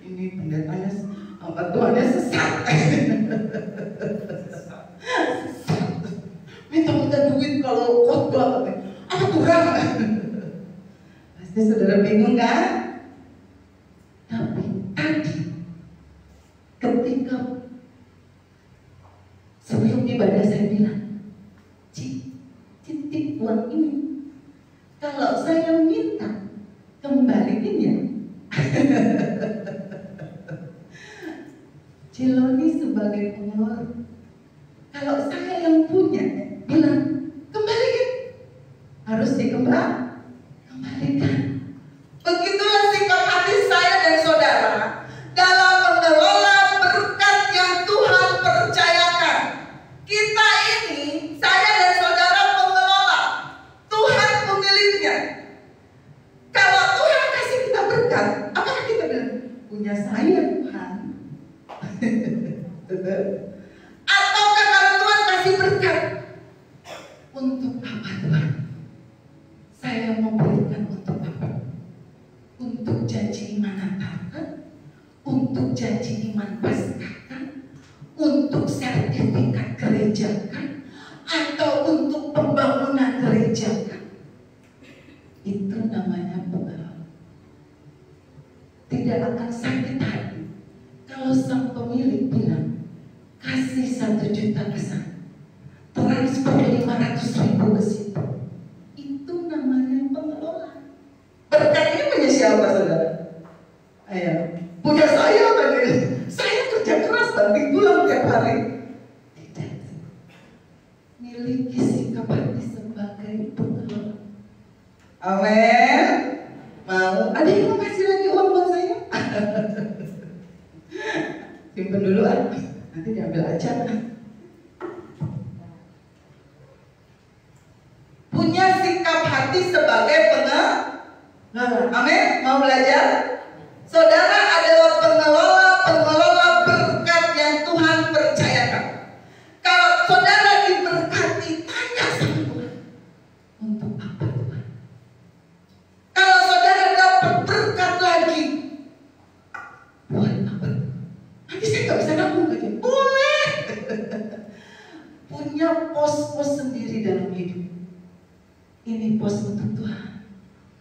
Ini pendetanya apa Tuhannya sesat. Minta duit kalau khotbah. Apa Tuhan? Pasti saudara bingung kan? Tapi tadi ketika sebelum ibadah saya bilang, Cik, titip uang ini. Kalau saya minta, kembaliin ya. Ciloni sebagai pengelola, kalau saya yang punya, bilang, kembaliin. Harus dikembalikan. Begitulah sikap hati saya dan saudara dalam mengelola berkat yang Tuhan percayakan. Kita ini, saya dan saudara pengelola, Tuhan pemiliknya. Kalau Tuhan kasih kita berkat, apakah kita bilang, punya saya Tuhan? Ataukah kalau Tuhan kasih berkat, untuk apa Tuhan? Saya memberikan untuk apa? Untuk janji iman Natal, untuk janji iman Paskah, untuk sertifikat gereja, atau untuk pembangunan gereja. Itu namanya pengelola. Tidak akan sakit hati kalau sang pemilik bilang, kasih 1 juta ke sana, transfer 500.000 ke situ. Itu namanya pengelola. Berkatnya punya siapa, saudara? Ayo, punya saya kan? Saya kerja keras banting tulang tiap hari. Tidak. Miliki sikap hati sebagai pengelola. Amin. Mau? Ada yang mau kasih lagi uang buat saya? Simpen dulu nanti diambil aja. Punya sikap hati sebagai pengelola. Amin. Mau belajar? Saudara adalah pengelola berkat yang Tuhan percayakan. Kalau saudara diberkati, tanya sama Tuhan, untuk apa Tuhan? Kalau saudara dapat berkat lagi, buat apa? Nanti saya nggak bisa nabung lagi. Boleh. Punya pos-pos sendiri dalam hidup. Ini pos untuk Tuhan,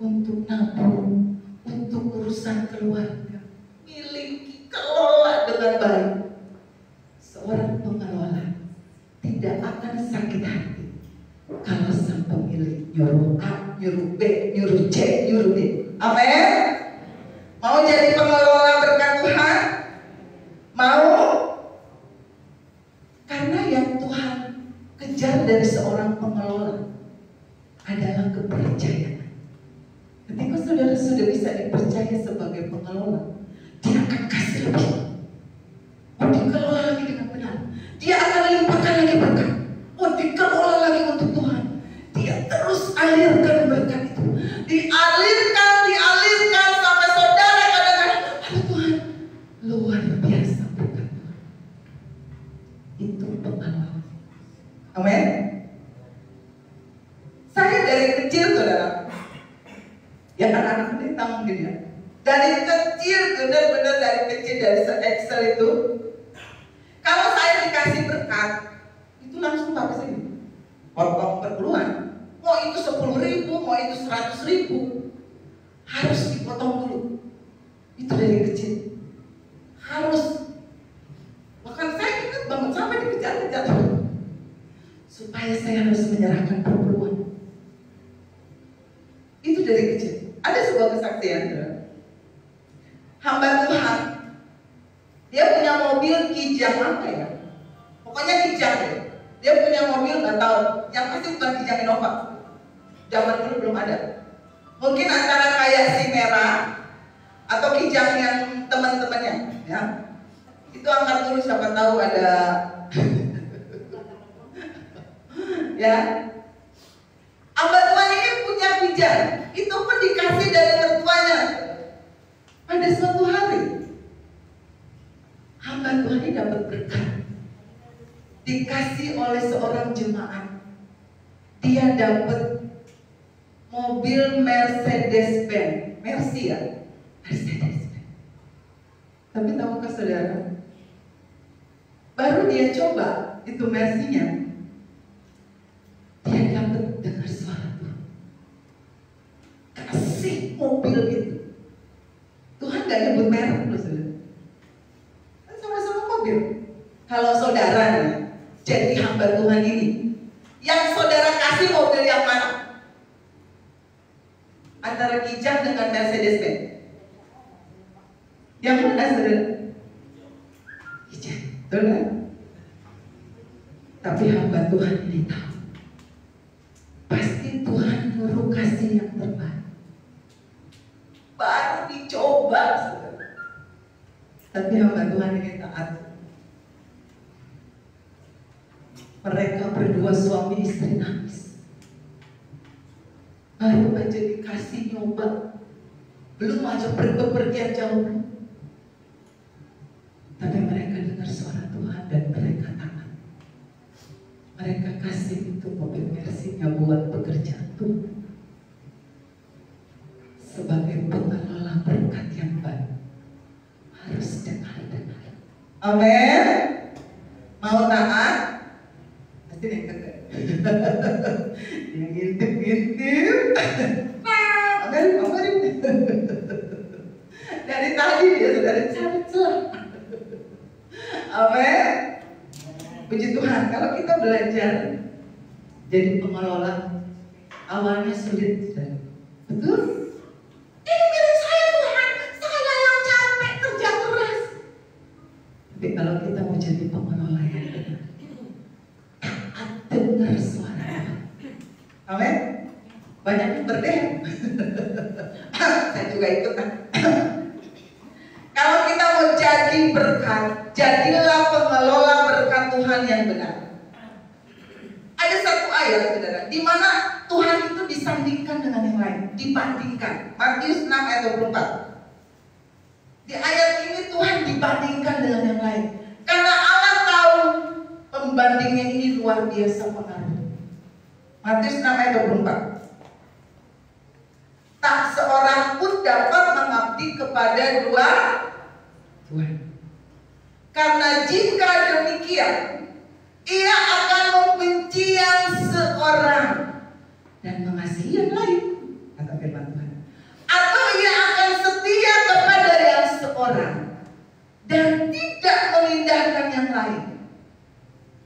untuk nabung, untuk urusan keluarga. Miliki, kelola dengan baik. Seorang pengelola tidak akan sakit hati kalau sang pemilik nyuruh A, nyuruh B, nyuruh C, nyuruh D. Amin. Mau jadi pengelola berkat Tuhan? Mau? Karena yang Tuhan kejar dari seorang pengelola adalah kepercayaan. Ketika saudara sudah bisa dipercaya sebagai pengelola, dia akan kasih lebih. Oh, dikelola lagi dengan benar. Dia akan limpahkan lagi berkat. Oh, dikelola lagi untuk Tuhan. Dia terus alirkan berkat itu. Dialirkan sampai saudara kadang-kadang, aduh Tuhan, luar biasa berkat Tuhan. Itu pengelola. Amin. Saya dari kecil, saudara, ya anak-anak pendeta mungkin ya, dari kecil, benar-benar dari kecil, dari se-Excel itu, kalau saya dikasih berkat, itu langsung pakai sini, potong perkeluhan. Mau itu 10.000, mau itu 100.000, harus dipotong dulu. Itu dari kecil, harus. Bahkan saya ingat banget sampai dikejar-kejar, supaya saya harus menyerahkan perkeluhan. Itu dari kecil. Ada sebuah kesaksian, hamba Tuhan, dia punya mobil Kijang apa ya? Pokoknya Kijang ya. Dia punya mobil nggak tahu, yang pasti bukan Kijang Innova. Zaman dulu belum ada. Mungkin antara kayak si merah atau Kijang yang teman-temannya, ya. Itu angkat dulu, siapa tahu ada ya. Hamba Tuhan ini punya hujan, itu pun dikasih dari mertuanya. Pada suatu hari hamba Tuhan ini dapat berkat, dikasih oleh seorang jemaat. Dia dapat mobil Mercedes-Benz, Mercy ya, Mercedes-Benz. Tapi tahukah saudara, baru dia coba itu Mercy-nya, dia dapat dengar suara Tuhan. Kasih mobil itu. Tuhan gak nyebut merek loh saudara. Kan sama-sama mobil. Kalau saudara nih, jadi hamba Tuhan ini, yang saudara kasih mobil yang mana? Antara Kijang dengan Mercedes-Benz. Yang mana saudara? Kijang, betul kan? Tapi hamba Tuhan ini tahu, pasti Tuhan nyuruh kasih yang terbaik. Baru dicoba saudara. Tapi hamba Tuhan ini taat. Mereka berdua suami istri nangis. Baru aja dikasih nyoba, belum aja berpergian jauh. Tapi mereka dengar suara Tuhan dan mereka taat. Mereka kasih itu mobil Mercy-nya buat pekerjaan Tuhan. Sebagai pengelola berkat yang baik, harus dengar-dengar. Amin. Mau taat? Pasti nekat. Yang ngintip-ngintip. Amin. Dari tadi dia sudah cari celah. Amin. Puji Tuhan. Kalau kita belajar jadi pengelola, awalnya sulit, betul? Ini milik saya Tuhan, saya yang capek kerja keras. Tapi kalau kita mau jadi pengelola yang benar, taat dengar suara Tuhan. Amin. Banyak yang berdeh. Saya juga ikut. Kalau kita mau jadi berkat, jadilah pengelola berkat Tuhan yang benar. Ada satu ayat saudara, di mana Tuhan itu disandingkan dengan yang lain, dibandingkan. Matius 6 ayat 24. Di ayat ini Tuhan dibandingkan dengan yang lain, karena Allah tahu pembandingnya ini luar biasa pengaruh. Matius 6 ayat 24. Tak seorang pun dapat mengabdi kepada dua Tuhan. Karena jika demikian, ia akan membenci yang seorang dan mengasihi yang lain, kata firman Tuhan. Atau ia akan setia kepada yang seorang dan tidak mengindahkan yang lain.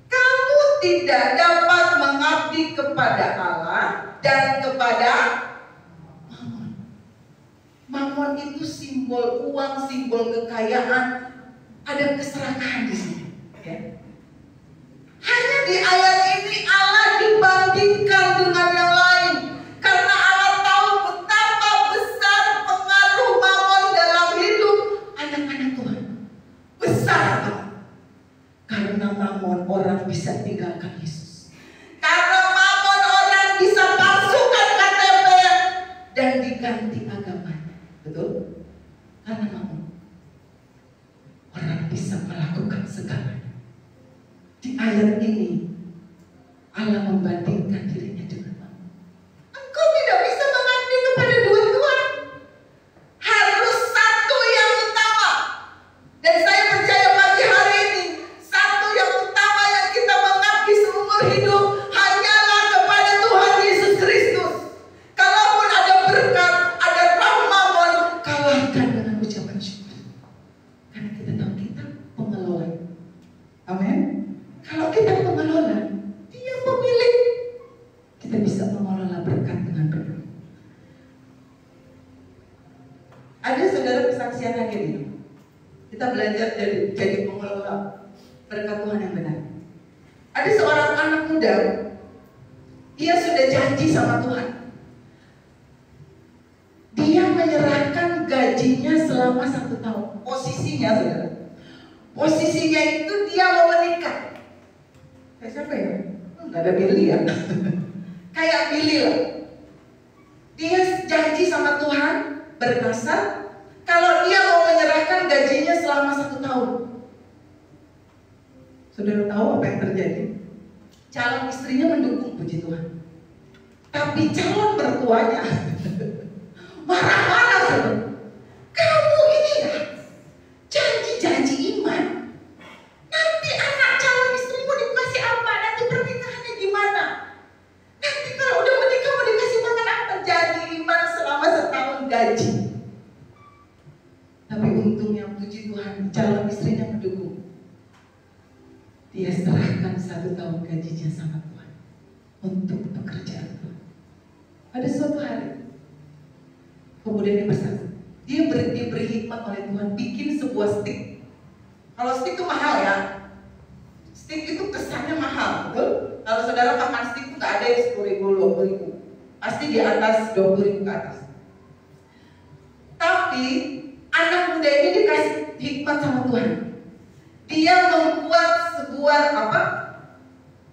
Kamu tidak dapat mengabdi kepada Allah dan kepada Mammon. Mammon itu simbol uang, simbol kekayaan. Ada keserakahan di sini. Ya. Hanya di ayat ini Allah dibandingkan dengan yang lain, karena Allah tahu betapa besar pengaruh Mammon dalam hidup anak-anak Tuhan. Besar banget. Karena Mammon orang bisa tinggalkan Yesus. Karena Mammon orang bisa palsukan KTP dan diganti agamanya. Betul? Karena Mammon orang bisa melakukan segalanya. Di ayat ini Allah membandingkan dirinya dengan Mammon. Engkau tidak bisa mengabdi kepada dua Tuhan. Harus satu yang utama. Dan saya percaya pagi hari ini, satu yang utama yang kita mengabdi seumur hidup hanyalah kepada Tuhan Yesus Kristus. Kalaupun ada berkat, ada rahmat, kalahkan dengan ucapan syukur. Karena kita tahu kita pengelola. Amin. Kalau kita mengelola, Dia pemilik. Kita bisa mengelola berkat dengan benar. Ada saudara kesaksian hari ini. Kita belajar jadi pengelola berkat Tuhan yang benar. Ada seorang anak muda, dia sudah janji sama Tuhan. Dia menyerahkan gajinya selama 1 tahun. Posisinya saudara, Posisinya itu dia mau menikah. Kayak siapa ya? Nggak ada Billy ya. Kayak Billy lah. Dia janji sama Tuhan berdasar kalau dia mau menyerahkan gajinya selama 1 tahun. Saudara tahu apa yang terjadi? Calon istrinya mendukung, puji Tuhan. Tapi calon mertuanya marah-marah, saudara. Kamu ini ya janji-janji iman. Nanti anak calon istrimu dikasih apa? Nanti pernikahannya gimana? Nanti kalau udah menikah mau dikasih makan apa? Janji iman selama 1 tahun gaji. Tapi untungnya puji Tuhan calon istrinya mendukung. Dia serahkan 1 tahun gajinya sama Tuhan untuk pekerjaan Tuhan. Pada suatu hari, kemudian dia bersatu. Dia diberi hikmat oleh Tuhan bikin sebuah stick. Kalau stick itu mahal ya. Stick itu kesannya mahal, betul? Kalau saudara makan stick itu nggak ada yang 10.000, 20.000. Pasti di atas 20.000 ke atas. Tapi anak muda ini dikasih hikmat sama Tuhan. Dia membuat sebuah apa?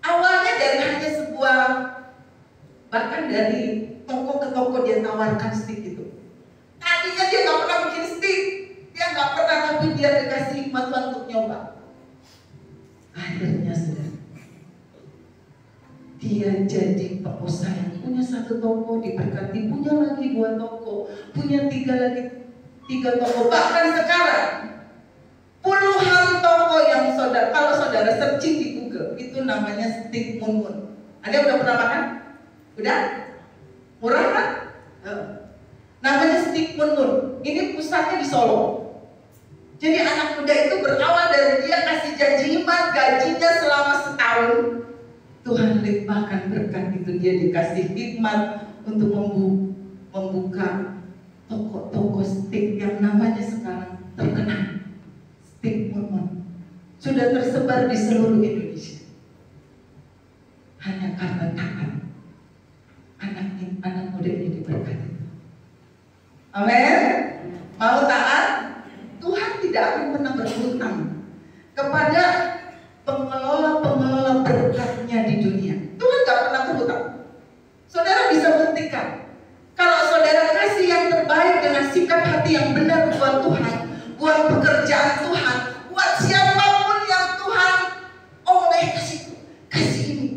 Awalnya dari hanya sebuah, bahkan dari toko ke toko dia tawarkan stick itu. Tadinya dia nggak pernah bikin stick, dia nggak pernah, tapi dia dikasih hikmat Tuhan untuk nyoba. Akhirnya saudara, dia jadi pengusaha yang punya 1 toko, diberkati punya lagi 2 toko, punya 3 toko, bahkan sekarang puluhan toko yang saudara, kalau saudara searching di Google, itu namanya stick mun-mun. Ada yang udah pernah makan? Udah? Murah kan? Namanya stick mun-mun. Ini pusatnya di Solo. Jadi anak muda itu berawal dari dia kasih janji iman, gajinya selama 1 tahun. Tuhan limpahkan berkat itu, dia dikasih hikmat untuk membuka toko-toko stick yang namanya sekarang terkenal. Stick mun-mun sudah tersebar di seluruh Indonesia. Hanya karena taat anak muda ini diberkati. Amin. Mau taat, Tuhan tidak akan pernah berhutang kepada pengelola berkatnya di dunia. Tuhan tidak pernah berhutang. Saudara bisa buktikan kalau saudara kasih yang terbaik dengan sikap hati yang benar buat Tuhan, buat pekerjaan Tuhan, buat siapapun yang Tuhan kasih ini,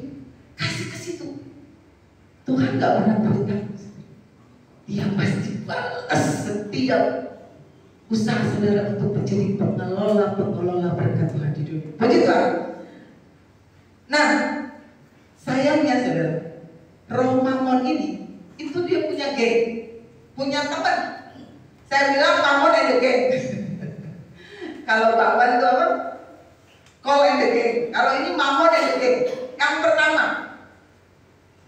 kasih ke situ. Tuhan gak pernah berhutang. Dia pasti balas setiap usaha saudara untuk menjadi pengelola berkat Tuhan di dunia. Begitu. Nah, sayangnya saudara, roh Mamon ini itu dia punya geng, punya teman. Saya bilang Mamon and the gang. Kalau bakwan itu apa? Call and the gang. Kalau ini Mamon and the gang. Yang pertama,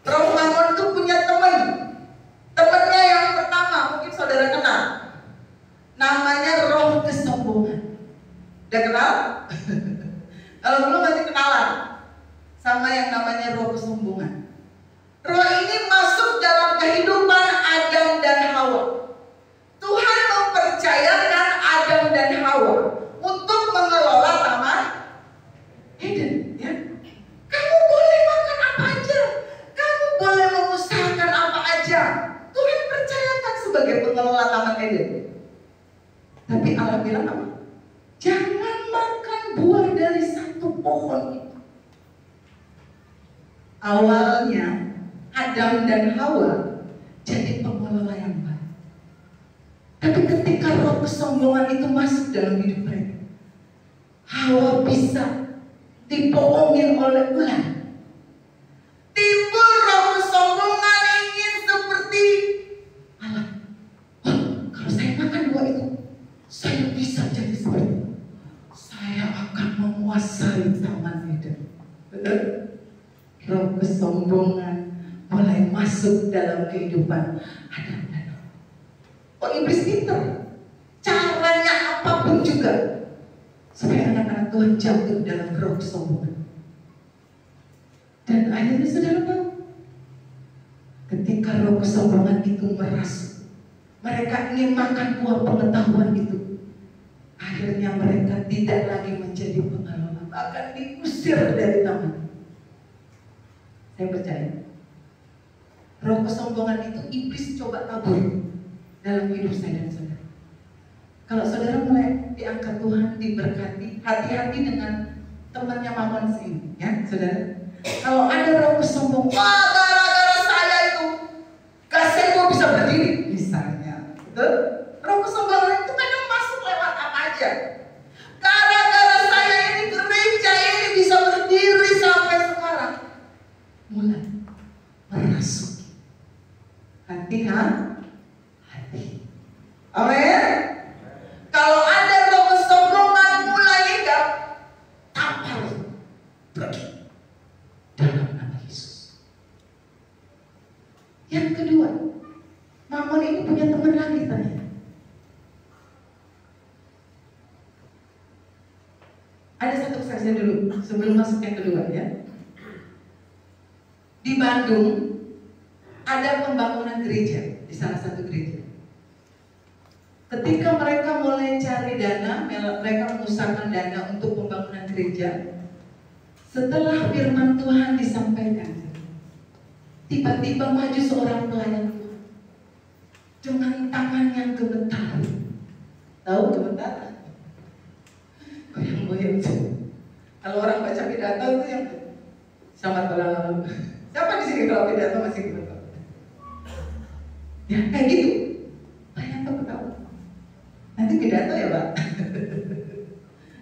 roh Mamon itu punya teman. Temannya yang pertama mungkin saudara kenal. Namanya roh kesombongan. Udah kenal? Kalau belum nanti kenalan sama yang namanya roh kesombongan. Roh ini masuk dalam kehidupan Adam dan Hawa. Tuhan mempercayakan Adam dan Hawa untuk mengelola taman Eden, ya. Kamu boleh makan apa aja, kamu boleh mengusahakan apa aja. Tuhan percayakan sebagai pengelola taman Eden. Tapi Allah bilang apa? Jangan makan buah dari 1 pohon itu. Awalnya Adam dan Hawa jadi pengelola yang baik. Tapi ketika roh kesombongan itu masuk dalam hidup mereka, Hawa bisa dibohongin oleh ular. Timbul roh kesombongan ingin seperti Allah. Wah, kalau saya makan buah itu, saya bisa jadi seperti itu. Saya akan menguasai taman Eden. Betul? Roh kesombongan mulai masuk dalam kehidupan Adam dan Hawa. Oh, iblis pintar. Caranya apapun juga supaya anak-anak Tuhan jatuh dalam roh kesombongan. Dan akhirnya saudara tahu, ketika roh kesombongan itu merasuk, mereka ingin makan buah pengetahuan itu. Akhirnya mereka tidak lagi menjadi pengelola, bahkan diusir dari taman. Saya percaya roh kesombongan itu iblis coba tabur dalam hidup saya dan saudara. Kalau saudara mulai diangkat Tuhan, diberkati, hati-hati dengan temannya Mamon sini, ya saudara. Kalau ada roh kesombongan, wah gara-gara saya itu kasetku bisa berdiri, misalnya, betul? Roh kesombongan itu kadang masuk lewat apa aja. Gara-gara saya ini gereja ini bisa berdiri sampai sekarang, mulai merasuki hati. Amin. Kalau ada roh kesombongan mulai hinggap, tampar, pergi dalam nama Yesus. Yang kedua, Mamon ini punya teman lagi tanya. Ada satu kesaksian dulu sebelum masuk yang kedua ya. Di Bandung ada pembangunan gereja di salah satu gereja. Ketika mereka mulai cari dana, mereka mengusahakan dana untuk pembangunan gereja. Setelah firman Tuhan disampaikan, tiba-tiba maju seorang pelayan Tuhan dengan tangan yang gemetar. Tahu gemetar? Goyang-goyang. Kalau orang baca pidato itu yang selamat malam. Siapa di sini kalau pidato masih gemetar? Ya kayak gitu. Pelayan Tuhan tahu. Nanti pidato ya Pak?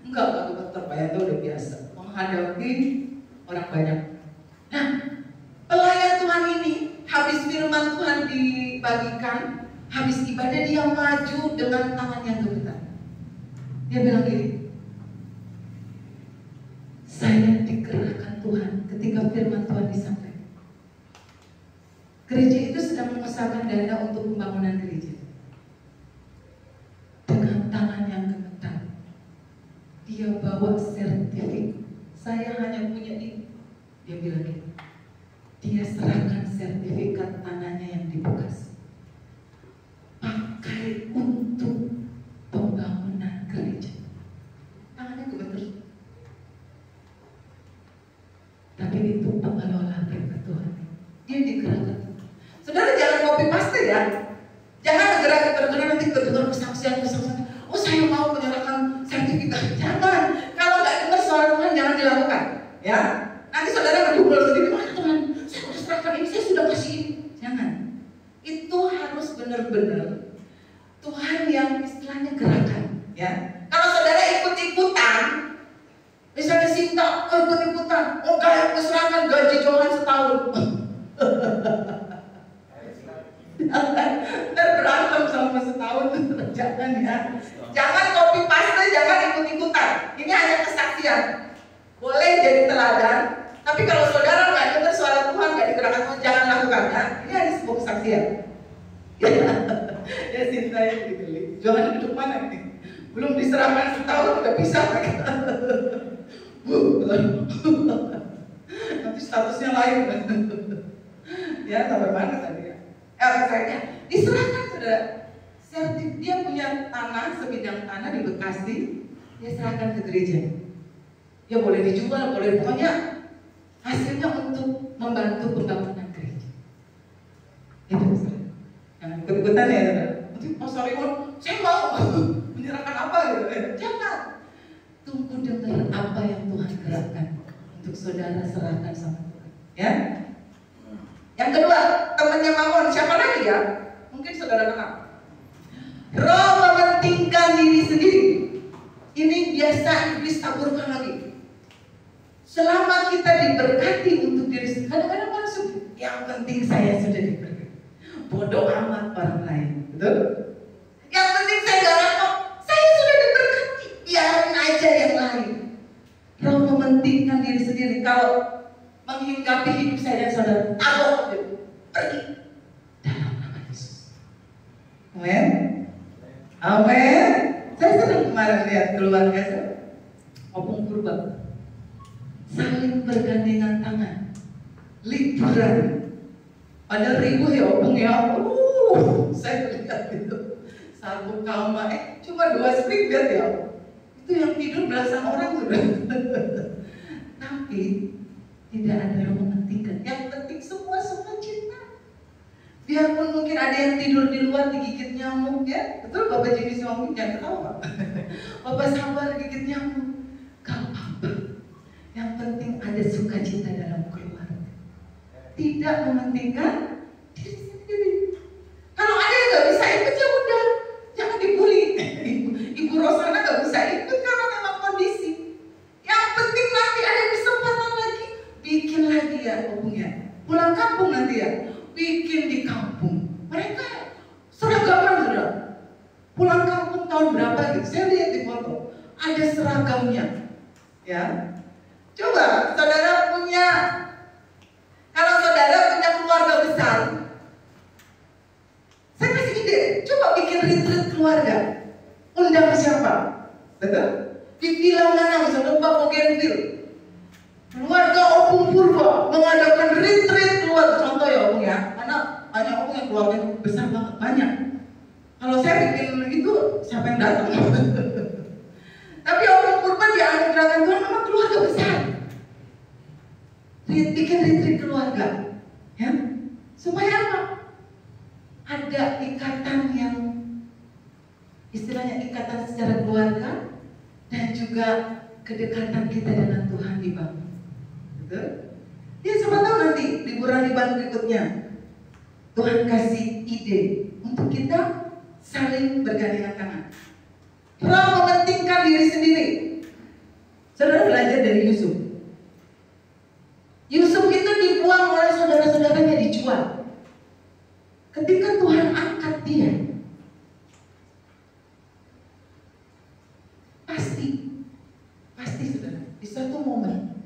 Enggak gemetar, pelayan Tuhan udah biasa menghadapi orang banyak. Nah, pelayan Tuhan ini habis firman Tuhan dibagikan, habis ibadah dia maju dengan tangan yang gemetar. Dia bilang gini, saya digerakkan Tuhan ketika firman Tuhan disampaikan. Gereja itu sedang mengusahakan dana untuk pembangunan gereja. Dengan tangan yang gemetar, dia bawa sertifikat. Saya hanya punya ini. Dia bilang gitu. Dia serahkan sertifikat tanahnya yang dibekas, pakai untuk pembangunan gereja. Tangannya gemeter. Tapi itu pengelola firman Tuhan. Dia digerakkan. Saudara jangan copy paste ya. Jangan gerak-gerak nanti kedengar kesaksian. Oh saya mau menyerahkan sertifikat. Jangan. Kalau nggak dengar suara Tuhan jangan dilakukan. Ya. Nanti saudara berdumel sendiri. Mana Tuhan? Saya sudah serahkan ini. Saya sudah kasih ini. Jangan. Itu harus benar-benar Tuhan yang istilahnya gerakan. Ya. Kalau saudara ikut-ikutan, misalnya Sinta ikut-ikutan. Oh kayak keserahkan gaji Johan setahun. Ntar berantem sama setahun. Jangan ya. Jangan copy paste, jangan ikut-ikutan. Ini hanya kesaksian. Boleh jadi teladan, tapi kalau saudara nggak dengar suara Tuhan, nggak digerakkan Tuhan, jangan lakukan ya. Ini hanya sebuah kesaksian. Ya Sinta yang dibeli. Jangan duduk mana ini? Belum diserahkan setahun udah bisa. Nanti statusnya lain. Ya sampai mana tadi ya? Misalnya diserahkan saudara. Dia punya tanah, sebidang tanah di Bekasi, dia serahkan ke gereja. Ya boleh dijual, boleh pokoknya hasilnya untuk membantu pembangunan gereja. Itu saudara. Jangan ikut-ikutan ya saudara. Nanti Mas Ariwon, saya mau menyerahkan apa gitu. Jangan. Tunggu dengar apa yang Tuhan gerakkan untuk saudara serahkan sama Tuhan. Ya. Yang kedua, temannya Mamon, siapa lagi ya? Mungkin saudara kenal. Roh mementingkan diri sendiri. Ini biasa iblis taburkan lagi. Selama kita diberkati untuk diri sendiri, kadang-kadang masuk. Yang penting saya sudah diberkati. Bodoh amat orang lain, betul? Yang penting saya gak rakok. Saya sudah diberkati. Biarin aja yang lain. Roh mementingkan diri sendiri. Kalau menghinggapi hidup saya dan saudara, tabok pergi dalam nama Yesus. Amin. Amin. Saya sedang kemarin lihat keluarga saya opung purba saling bergandengan tangan liburan. Ada ribu ya opung ya. Saya lihat itu satu kamar cuma 2 spring bed ya. Itu yang tidur belasan orang sudah. Tapi tidak ada yang mementingkan. Yang penting semua sukacita. Biarpun mungkin ada yang tidur di luar digigit nyamuk ya. Betul Bapak Jimmy suami jangan ketawa. Bapak sabar digigit nyamuk. Gak apa-apa. Yang penting ada sukacita dalam keluarga. Tidak mementingkan diri sendiri. Kalau ada yang gak bisa ikut ya udah, jangan dibully. Ibu Rosana gak bisa ikut karena memang kondisi. Yang penting nanti ada kesempatan lagi, bikin lagi ya hubungnya. Pulang kampung nanti ya, bikin di kampung. Mereka seragaman sudah. Pulang kampung tahun berapa gitu? Saya lihat di foto, ada seragamnya. Ya, coba saudara punya. Kalau saudara punya keluarga besar, saya kasih ide, coba bikin retreat keluarga. Undang siapa? Betul? Di Villa mana misalnya Pak Bougainville, keluarga Opung Purba mengadakan retreat keluarga. Contoh ya Opung ya, karena banyak Opung yang keluarga besar banget, banyak. Kalau saya bikin itu, siapa yang datang? Tapi Opung Purba dianugerahkan Tuhan memang keluarga besar. Bikin retreat keluarga, ya, supaya apa? Ada ikatan yang istilahnya ikatan secara keluarga dan juga kedekatan kita dengan Tuhan dibangun. Betul? Ya, siapa tahu nanti liburan berikutnya Tuhan kasih ide untuk kita saling bergandengan tangan. Perang mementingkan diri sendiri. Saudara belajar dari Yusuf. Yusuf itu dibuang oleh saudara-saudaranya, dijual. Ketika Tuhan angkat dia, pasti saudara, di suatu momen,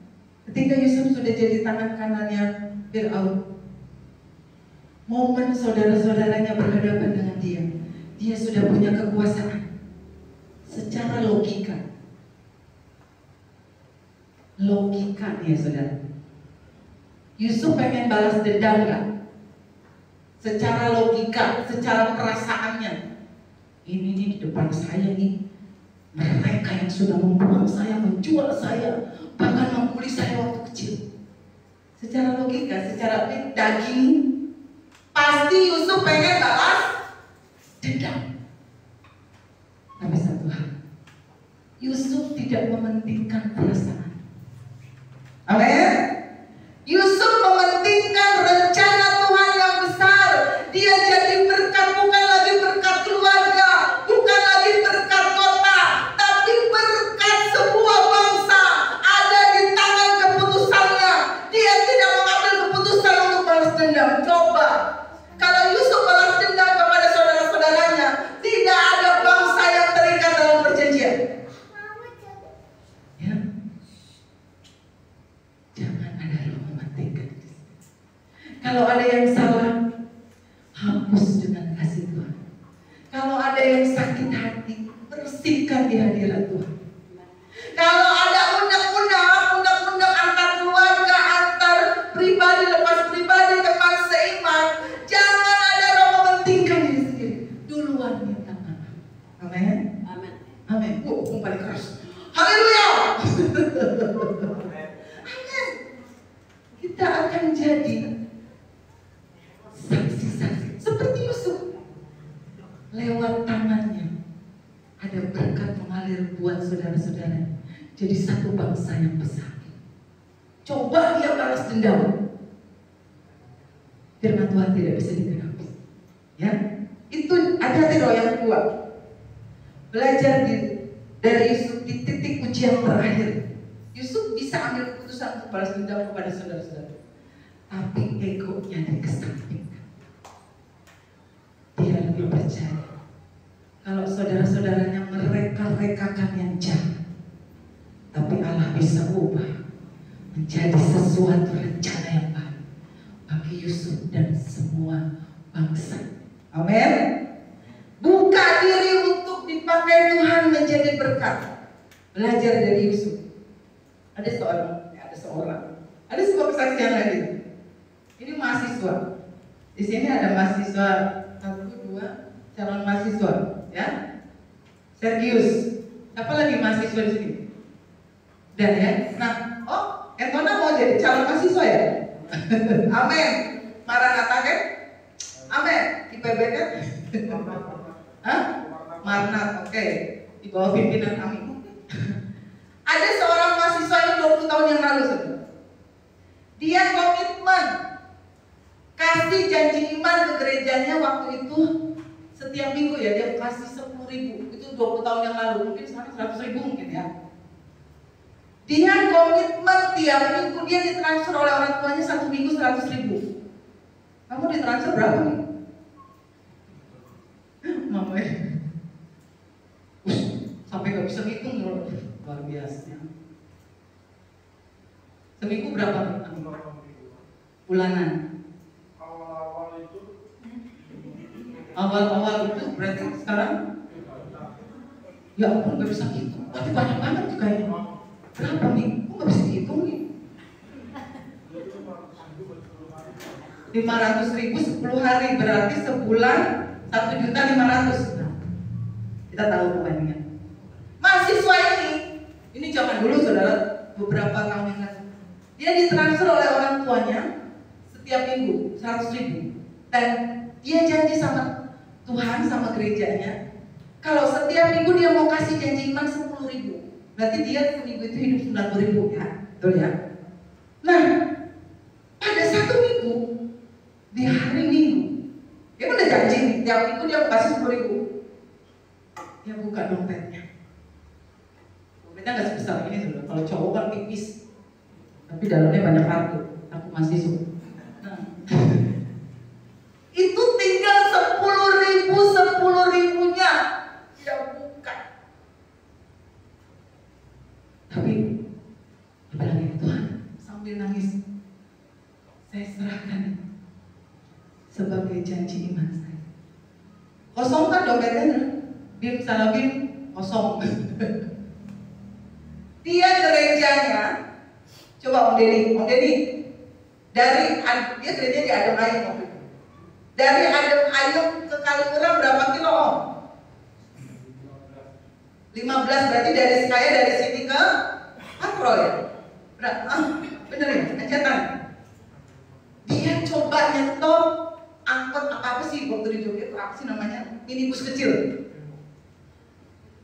ketika Yusuf sudah jadi tangan kanannya Fir'aun, momen saudara-saudaranya berhadapan dengan dia sudah punya kekuasaan. Secara logika ya saudara. Yusuf pengen balas dendam gak? Secara logika, secara perasaannya, ini nih di depan saya nih, mereka yang sudah membuang saya, menjual saya, bahkan membuli saya waktu kecil. Secara logika, secara daging, pasti Yusuf pengen balas dendam. Tapi satu hal, Yusuf tidak mementingkan perasaan. Amin. Yusuf mementingkan rencana Tuhan yang besar. Dia jadi berkat, bukan lagi berkat keluarga, bukan lagi berkat kota, tapi berkat sebuah bangsa. Ada di tangan keputusannya. Dia tidak mengambil keputusan untuk balas dendam. Coba, kalau Yusuf balas dendam kepada saudara-saudaranya, tidak ada bangsa yang terikat dalam perjanjian. Ya, jangan ada yang mementingkan. Kalau ada yang salah, hapus dengan kasih Tuhan. Kalau ada yang sakit hati, bersihkan di hadirat Tuhan. Kalau ada undang-undang antar keluarga, antar pribadi lepas pribadi, teman seiman, jangan ada yang mementingkan diri sendiri. Duluan minta maaf. Amin. Amin. Amin. Paling keras. Haleluya. Amin. Kita akan jadi saksi-saksi seperti Yusuf. Lewat tangannya ada berkat mengalir buat saudara-saudara, jadi satu bangsa yang besar. Coba dia balas dendam, firman Tuhan tidak bisa digenapi. Ya, itu ada roh yang kuat. Belajar dari Yusuf di titik ujian terakhir. Yusuf bisa ambil keputusan untuk balas dendam kepada saudara-saudara, tapi egonya dikesampingkan. Dia lebih percaya kalau saudara-saudaranya mereka-rekakan yang jahat, tapi Allah bisa ubah menjadi sesuatu rencana yang baik bagi Yusuf dan semua bangsa. Amin. Buka diri untuk dipakai Tuhan menjadi berkat. Belajar dari Yusuf. Ada sebuah kesaksian lagi. Ini mahasiswa. Di sini ada mahasiswa 1, 2 calon mahasiswa, ya. Sergius. Siapa lagi mahasiswa di sini? Dan ya, nah, Etona mau jadi calon mahasiswa ya? Amin. Maranatha kan? Amin. IPB kan? Hah? Maranatha, oke. Di bawah pimpinan Amin. Ada seorang mahasiswa ini 20 tahun yang lalu, saudara. Dia komitmen kasih janji iman ke gerejanya waktu itu setiap minggu ya, dia kasih 10.000. Itu 20 tahun yang lalu, mungkin sekarang 100.000 mungkin ya. Dia komitmen tiap minggu dia ditransfer oleh orang tuanya 1 minggu 100.000. Kamu ditransfer berapa nih? Mama sampai gak bisa ngitung loh. Luar biasa. Seminggu berapa? Bulanan. Awal-awal itu berarti sekarang? Ya ampun gak bisa ngitung. Tapi banyak banget tuh kayaknya. Berapa nih? Kok gak bisa dihitung nih? 500.000 10 hari berarti sebulan 1.500.000. Nah, kita tahu perbandingan. Mahasiswa ini zaman dulu saudara, beberapa tahun yang lalu, dia ditransfer oleh orang tuanya setiap minggu 100.000 dan dia janji sama Tuhan sama gerejanya kalau setiap minggu dia mau kasih janji iman 10.000, berarti dia seminggu itu hidup 90.000 ya, betul ya? Nah, pada satu minggu di hari Minggu dia udah janji nih, tiap minggu dia mau kasih 10.000. Dia buka dompetnya nggak sebesar ini sudah. Kalau cowok kan tipis, tapi dalamnya banyak kartu. Aku masih suka. Nah. Itu tinggal 10.000-10.000-nya dia buka. Tapi dia bilang Tuhan sambil nangis, saya serahkan sebagai janji iman saya. Kosong kan dompetnya? Bim salah bim kosong. Dia gerejanya, coba Om Deddy, dari dia gereja di Adem Ayem waktu itu. Dari Adem Ayem ke Kaliurang berapa kilo Om? 15, berarti dari sini ke Patrol ya? Berapa? Bener ya? Anjatan. Dia coba nyetop angkot apa sih waktu di Jogja itu apa sih namanya? Minibus kecil.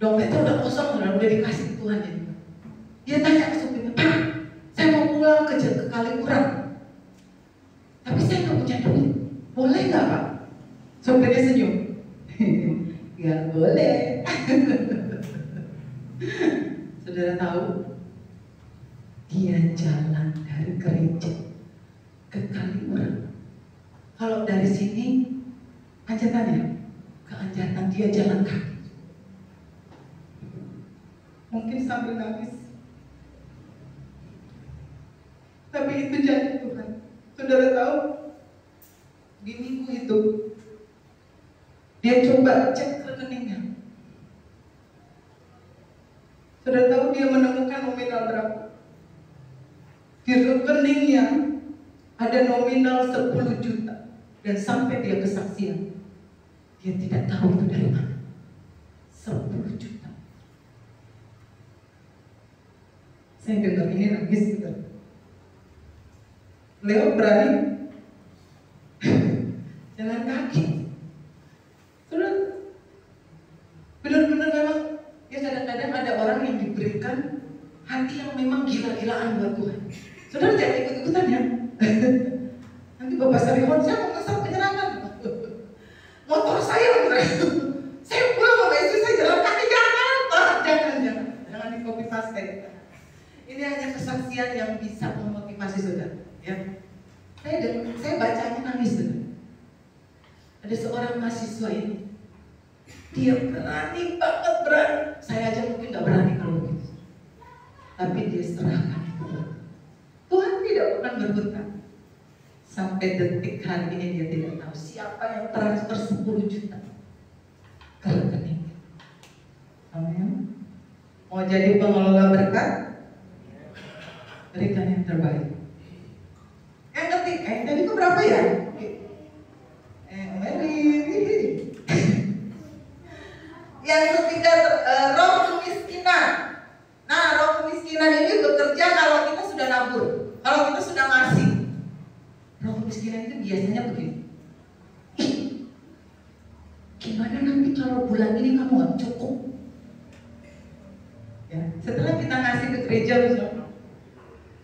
Dompetnya udah kosong, udah dikasih ke Tuhan jadi. Dia tanya ke supirnya, Pak, saya mau pulang ke Kaliurang, tapi saya nggak punya duit, boleh nggak Pak? Supirnya senyum, nggak boleh. Saudara tahu, dia jalan dari gereja ke Kaliurang. Kalau dari sini, Anjatannya, ke Anjatan dia jalan kaki. Mungkin sambil nangis. Tapi itu janji Tuhan. Saudara tahu, di minggu itu dia coba cek rekeningnya. Saudara tahu dia menemukan nominal berapa? Di rekeningnya ada nominal 10 juta. Dan sampai dia kesaksian, dia tidak tahu itu dari mana. 10 juta. Saya dengar ini nangis saudara. Leo berani jalan kaki. Saudara, benar-benar memang ya kadang-kadang ada orang yang diberikan hati yang memang gila-gilaan buat Tuhan. Saudara jangan ikut-ikutan ya. Nanti Bapak Sarihon, saya mau ngesap penyerangan. Motor saya saya pulang sama istri saya jalan kaki, jangan di copy paste. Ini hanya kesaksian yang bisa memotivasi saudara. Ya, saya bacanya nangis saudara. Ada seorang mahasiswa ini, dia berani banget berani. Saya aja mungkin nggak berani kalau begitu. Tapi dia serahkan itu. Tuhan tidak pernah berhutang. Sampai detik hari ini dia tidak tahu siapa yang transfer 10 juta ke rekening. Amin. Mau jadi pengelola berkat? Berikan yang terbaik. Yang ketiga, tadi itu berapa ya? Yang ketiga, roh kemiskinan. Nah, roh kemiskinan ini bekerja kalau kita sudah nabur, kalau kita sudah ngasih. Roh kemiskinan itu biasanya begini. Gimana nanti kalau bulan ini kamu nggak cukup? Ya, setelah kita ngasih ke gereja misalnya,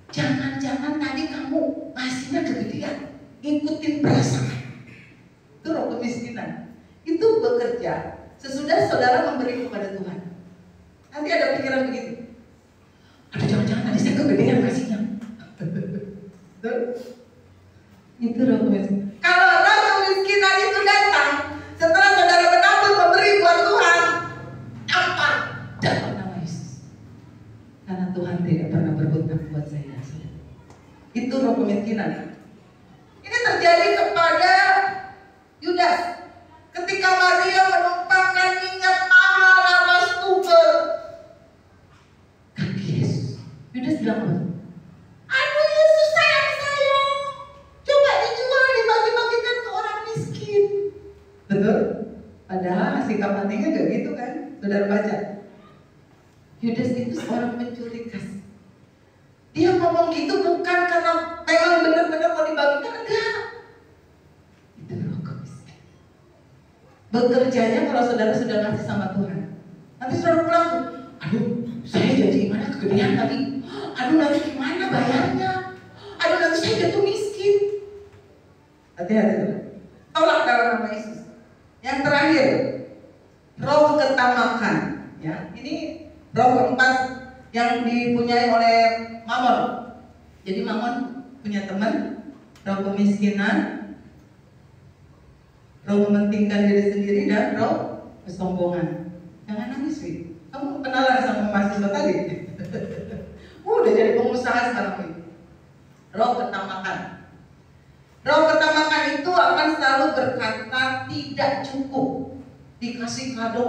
jangan-jangan tadi kamu ngasihnya kegedean, ikutin perasaan. Itu roh kemiskinan. Itu bekerja sesudah saudara memberi kepada Tuhan. Nanti ada pikiran begitu. Aduh, jangan-jangan tadi saya kegedean ngasihnya. Itu roh kemiskinan. Kalau roh kemiskinan itu datang setelah saudara menabur memberi buat Tuhan, apa? Dapat nama Yesus. Karena Tuhan tidak pernah berhutang buat saya. Itu roh kemiskinan. Ini terjadi kepada Yudas. Ketika Maria menumpahkan minyak mahal laras tuber kaki Yesus, Yudas bilang apa? Aduh Yesus sayang saya, coba dijual dibagi-bagikan ke orang miskin. Betul? Padahal sikap hatinya gak gitu kan? Saudara baca. Yudas itu seorang pencuri kasih. Dia ngomong gitu bukan karena memang benar-benar mau dibagikan, enggak. Itu roh kemiskinan. Bekerjanya kalau saudara sudah ngasih sama Tuhan, nanti saudara pulang, aduh saya jadi gimana kegedean tadi, aduh nanti gimana bayarnya, aduh nanti saya jatuh miskin. Hati-hati, tolak dalam nama Yesus. Yang terakhir, roh ketamakan. Ya, ini roh keempat yang dipunyai oleh Mamon. Jadi Mamon punya teman, roh kemiskinan, roh mementingkan diri sendiri, dan roh kesombongan. Jangan nangis, Wi. Kamu kenalan sama mahasiswa tadi? Udah jadi pengusaha sekarang, Wi. Roh ketamakan. Roh ketamakan itu akan selalu berkata tidak cukup. Dikasih kado.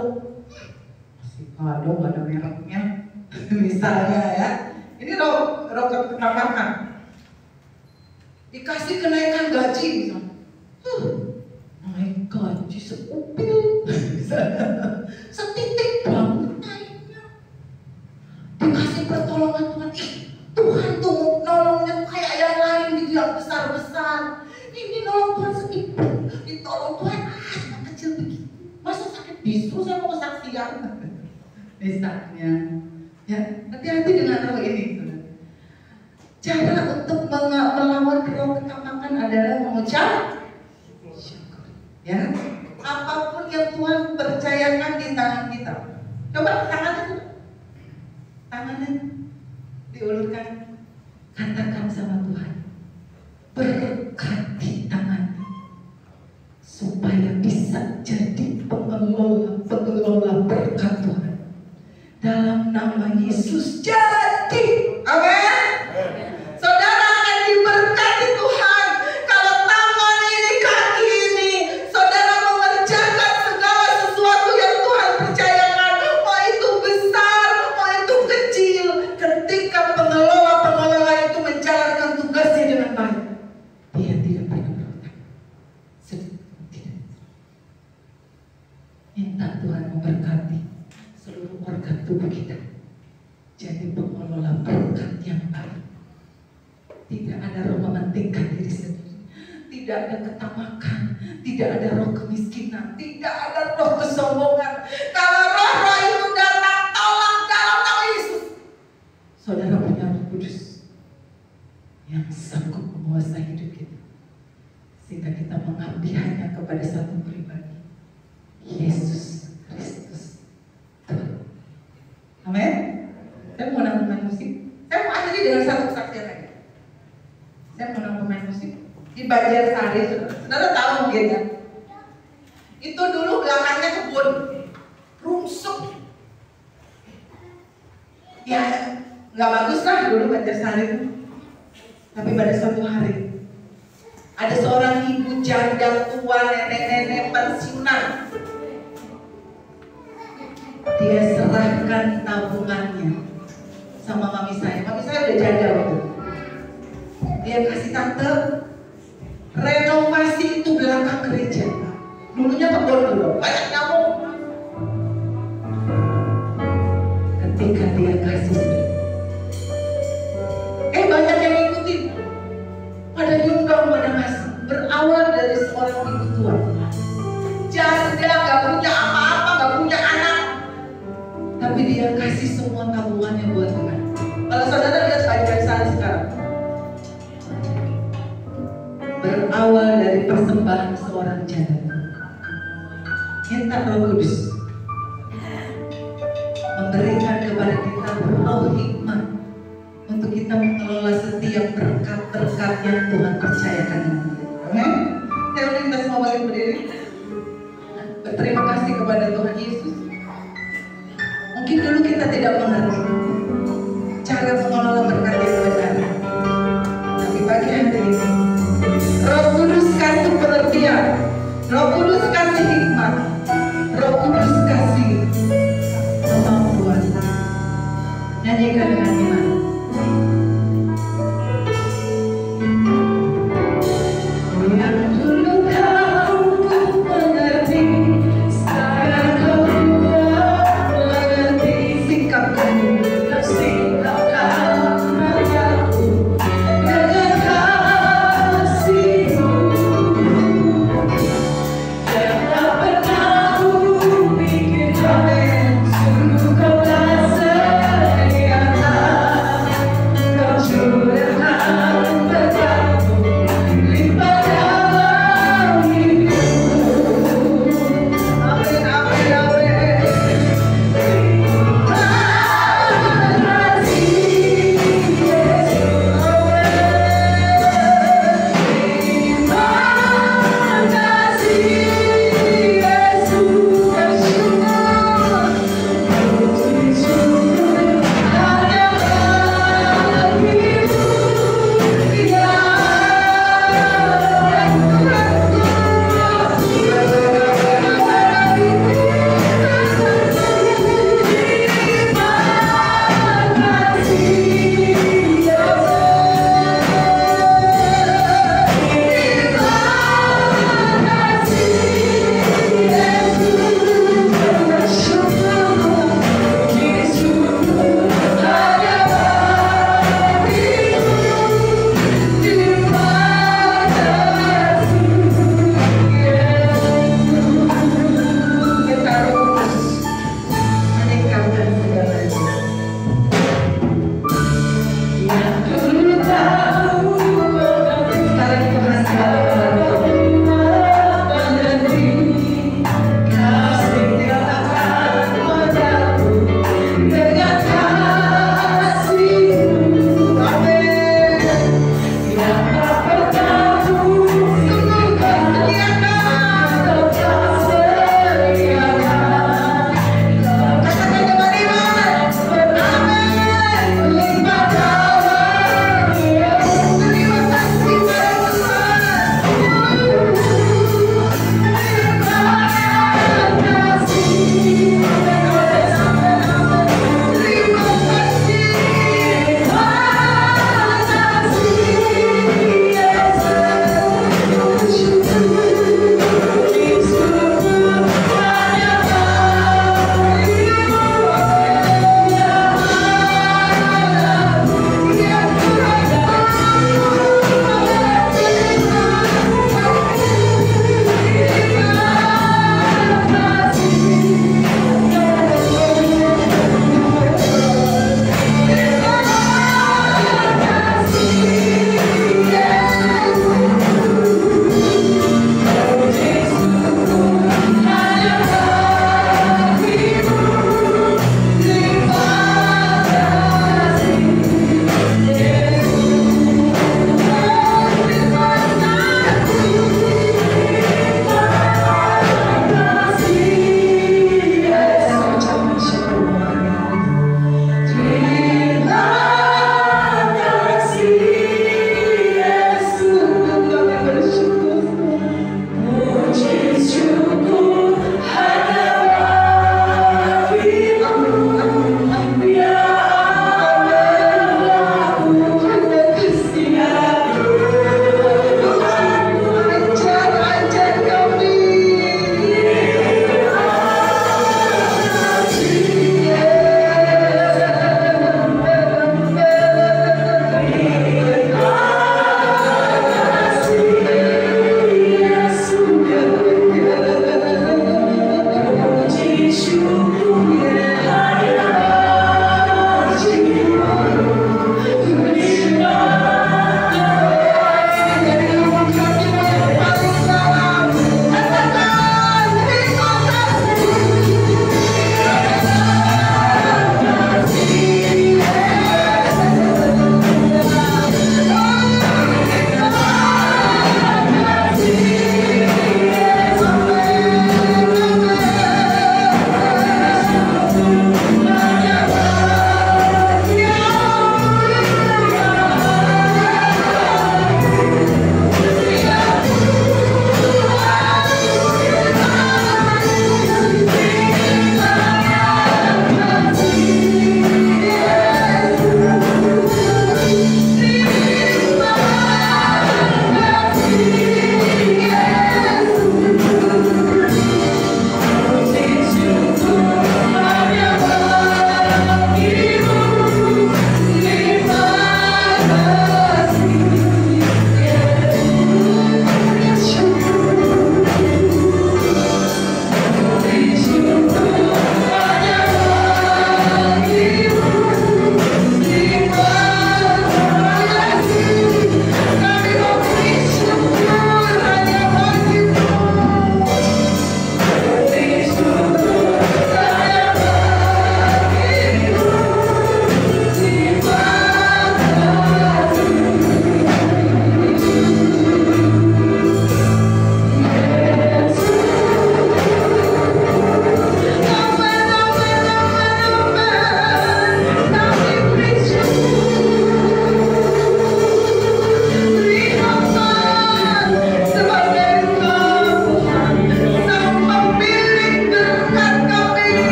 Kasih kado gak ada mereknya. Misalnya ya. Ini roh ketamakan. Dikasih kenaikan gaji misalnya. Naik gaji seupil. Setitik banget naiknya. Dikasih pertolongan Tuhan. Tuhan tuh nolongnya kayak yang lain gitu, yang besar-besar. Ini nolong Tuhan sedikit, ditolong Tuhan cuma kecil begitu. Masa sakit bisu saya mau kesaksian. Misalnya, ya hati-hati dengan roh ini. Cara untuk melawan roh ketamakan adalah mengucap syukur. Ya, apapun yang Tuhan percayakan di tangan kita. Coba tangannya diulurkan, katakan sama Tuhan, berkati tangannya supaya bisa jadi pengelola berkat Tuhan. Dalam nama Yesus jadi. Amin. Saudara akan diberkati Tuhan kalau tangan ini, kaki ini, saudara mengerjakan segala sesuatu yang Tuhan percayakan, mau itu besar, mau itu kecil. Ketika pengelola itu menjalankan tugasnya dengan baik, dia tidak pernah berhutang. Tidak. Minta Tuhan memberkati seluruh organ tubuh kita jadi pengelola berkat yang baik. Tidak ada roh mementingkan diri sendiri, tidak ada ketamakan, tidak ada roh kemiskinan, tidak ada roh kesombongan. Kalau roh-roh itu datang, tolong dalam nama Yesus. Saudara punya Roh Kudus yang sanggup menguasai hidup kita, sehingga kita mengabdi hanya kepada satu pribadi, Yesus Kristus Tuhan. Amin. Saya mau nambah pemain musik. Saya mau akhiri dengan satu kesaksian lagi. Saya mau nambah pemain musik di Banjarsari. Saudara tahu mungkin ya, itu dulu belakangnya kebun rumsuk. Ya nggak bagus lah dulu Banjarsari itu. Tapi pada suatu hari ada seorang ibu janda tua, nenek-nenek pensiunan. Dia serahkan tabungannya sama mami saya. Mami saya udah janda waktu. Dia kasih, tante, renovasi itu belakang gereja. Dulunya kebun dulu, banyak nyamuk. memberikan dia kasih. Banyak yang ngikutin, pada nyumbang, pada ngasih. Berawal dari seorang ibu tua, janda, gak punya apa-apa, gak punya anak, tapi dia kasih semua tabungannya buat Tuhan. Kalau saudara lihat baik-baik sana sekarang, berawal dari persembahan seorang janda. Minta Roh Kudus memberikan kepada kita roh hikmat untuk kita mengelola setiap berkat-berkat yang Tuhan percayakan dengan kita. Amin. Saya ingin kita semua balik berdiri. Berterima kasih kepada Tuhan Yesus. Mungkin dulu kita tidak mengerti cara mengelola berkat yang benar, tapi pagi hari ini Roh Kudus kasih pengertian, Roh Kudus kasih hikmat, Roh Kudus kasih kemampuan. Nyanyikan dengan iman.